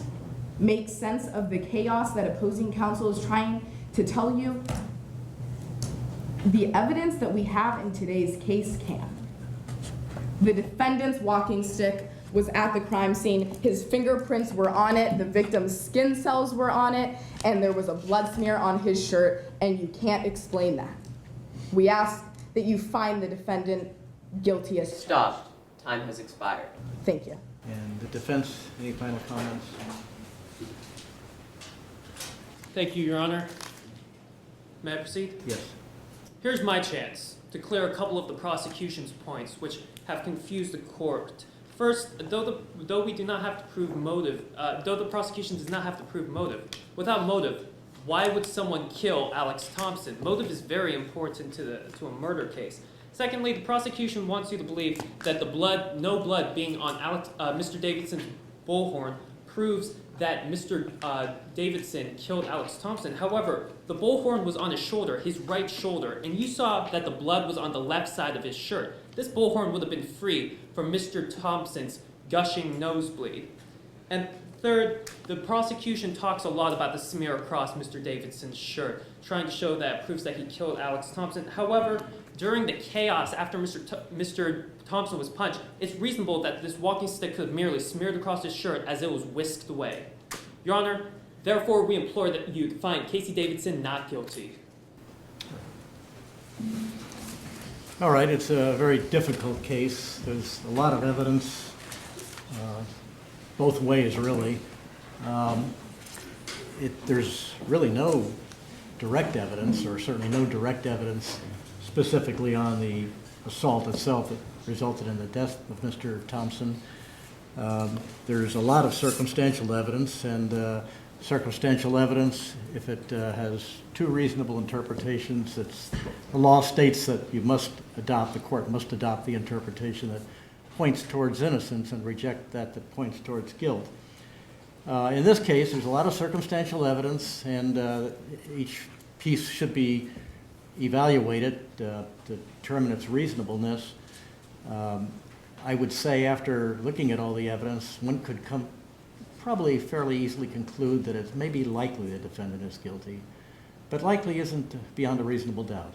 make sense of the chaos that opposing counsel is trying to tell you, the evidence that we have in today's case can. The defendant's walking stick was at the crime scene. His fingerprints were on it, the victim's skin cells were on it, and there was a blood smear on his shirt, and you can't explain that. We ask that you find the defendant guilty as charged. Stop. Time has expired. Thank you. And the defense, any final comments? Thank you, Your Honor. May I proceed? Yes. Here's my chance to clear a couple of the prosecution's points which have confused the court. First, though we do not have to prove motive, though the prosecution does not have to prove motive, without motive, why would someone kill Alex Thompson? Motive is very important to a murder case. Secondly, the prosecution wants you to believe that no blood being on Mr. Davidson's bullhorn proves that Mr. Davidson killed Alex Thompson. However, the bullhorn was on his shoulder, his right shoulder, and you saw that the blood was on the left side of his shirt. This bullhorn would have been free from Mr. Thompson's gushing nosebleed. And third, the prosecution talks a lot about the smear across Mr. Davidson's shirt, trying to show that it proves that he killed Alex Thompson. However, during the chaos after Mr. Thompson was punched, it's reasonable that this walking stick could have merely smeared across his shirt as it was whisked away. Your Honor, therefore we implore that you find Casey Davidson not guilty. All right, it's a very difficult case. There's a lot of evidence, both ways really. There's really no direct evidence, or certainly no direct evidence specifically on the assault itself that resulted in the death of Mr. Thompson. There's a lot of circumstantial evidence, and circumstantial evidence, if it has two reasonable interpretations, the law states that the court must adopt the interpretation that points towards innocence and reject that points towards guilt. In this case, there's a lot of circumstantial evidence, and each piece should be evaluated to determine its reasonableness. I would say after looking at all the evidence, one could probably fairly easily conclude that it's maybe likely the defendant is guilty, but likely isn't beyond a reasonable doubt.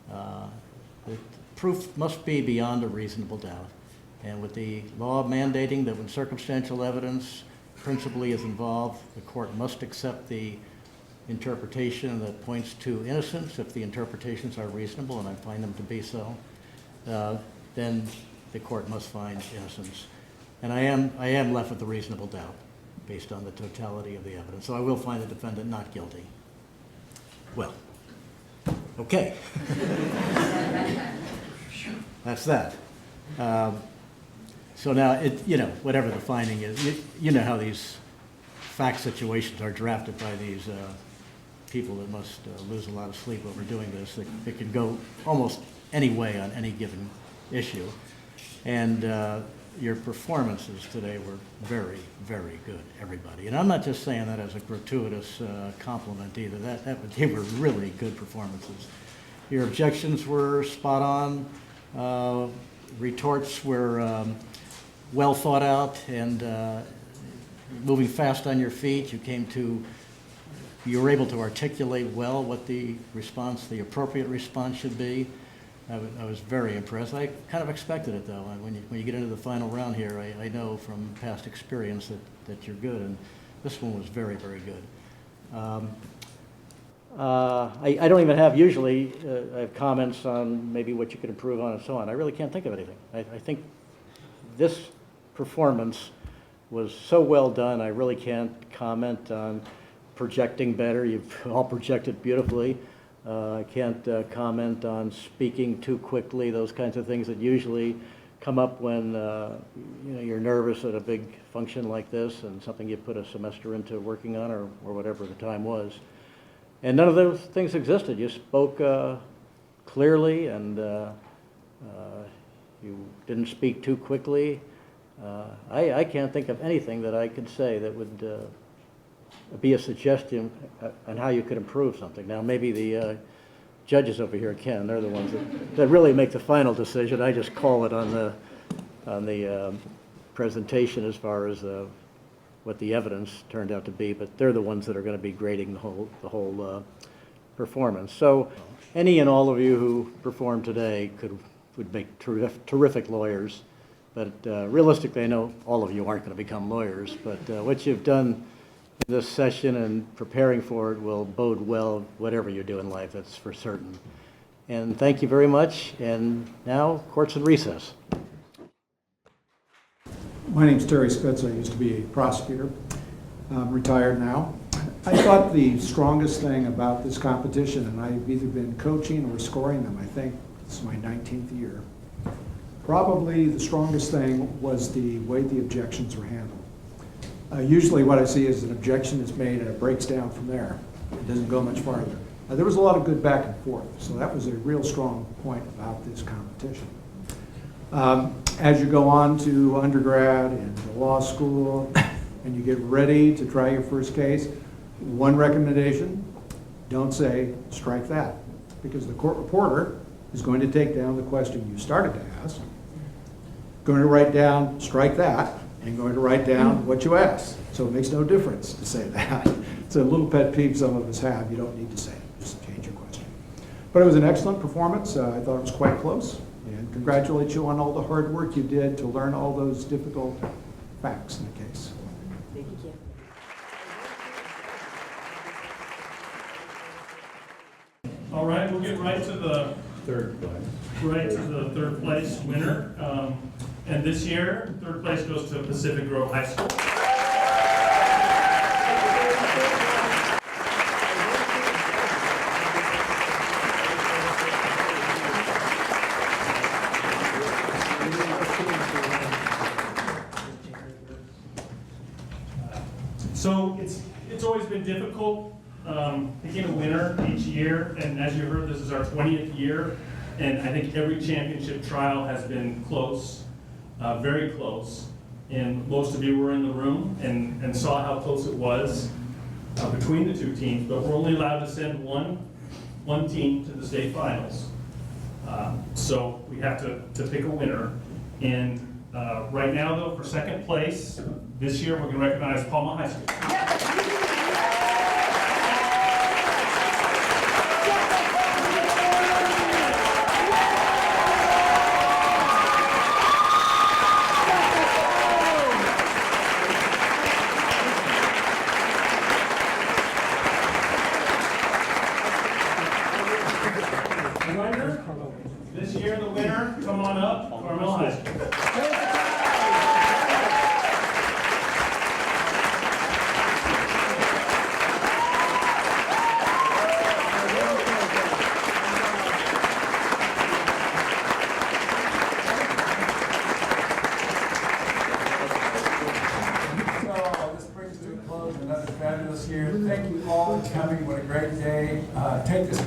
The proof must be beyond a reasonable doubt. And with the law mandating that when circumstantial evidence principally is involved, the court must accept the interpretation that points to innocence if the interpretations are reasonable, and I find them to be so, then the court must find innocence. And I am left with a reasonable doubt based on the totality of the evidence. So I will find the defendant not guilty. Well, okay. That's that. So now, whatever the finding is, you know how these fact situations are drafted by these people that must lose a lot of sleep over doing this. It can go almost any way on any given issue. And your performances today were very, very good, everybody. And I'm not just saying that as a gratuitous compliment either. They were really good performances. Your objections were spot on. Retorts were well thought out and moving fast on your feet. You were able to articulate well what the appropriate response should be. I was very impressed. I kind of expected it, though. When you get into the final round here, I know from past experience that you're good, and this one was very, very good. I don't even have usually I have comments on maybe what you could improve on and so on. I really can't think of anything. I think this performance was so well done, I really can't comment on projecting better. You've all projected beautifully. I can't comment on speaking too quickly, those kinds of things that usually come up when you're nervous at a big function like this and something you put a semester into working on or whatever the time was. And none of those things existed. You spoke clearly, and you didn't speak too quickly. I can't think of anything that I could say that would be a suggestion on how you could improve something. Now, maybe the judges over here can. They're the ones that really make the final decision. I just call it on the presentation as far as what the evidence turned out to be, but they're the ones that are going to be grading the whole performance. So any and all of you who performed today would make terrific lawyers, but realistically, I know all of you aren't going to become lawyers, but what you've done in this session and preparing for it will bode well whatever you do in life, that's for certain. And thank you very much, and now court's in recess. My name's Terry Spitz. I used to be a prosecutor. I'm retired now. I thought the strongest thing about this competition, and I've either been coaching or scoring them, I think this is my 19th year, probably the strongest thing was the way the objections were handled. Usually what I see is an objection is made and it breaks down from there. It doesn't go much farther. There was a lot of good back and forth, so that was a real strong point about this competition. As you go on to undergrad and to law school and you get ready to try your first case, one recommendation, don't say, strike that, because the court reporter is going to take down the question you started to ask, going to write down, strike that, and going to write down what you asked. So it makes no difference to say that. It's a little pet peeve some of us have. You don't need to say it, just change your question. But it was an excellent performance. I thought it was quite close, and congratulate you on all the hard work you did to learn all those difficult facts in the case. Thank you. All right, we'll get right to the third place winner. And this year, third place goes to Pacific Grove High School. So it's always been difficult picking a winner each year, and as you heard, this is our 20th year, and I think every championship trial has been close, very close, and most of you were in the room and saw how close it was between the two teams, but we're only allowed to send one team to the state finals. So we have to pick a winner, and right now though, for second place, this year we're going to recognize Palma High School. This year, the winner, come on up, Carmel High School. This brings to a close another fabulous year. Thank you all for coming. What a great day. Take this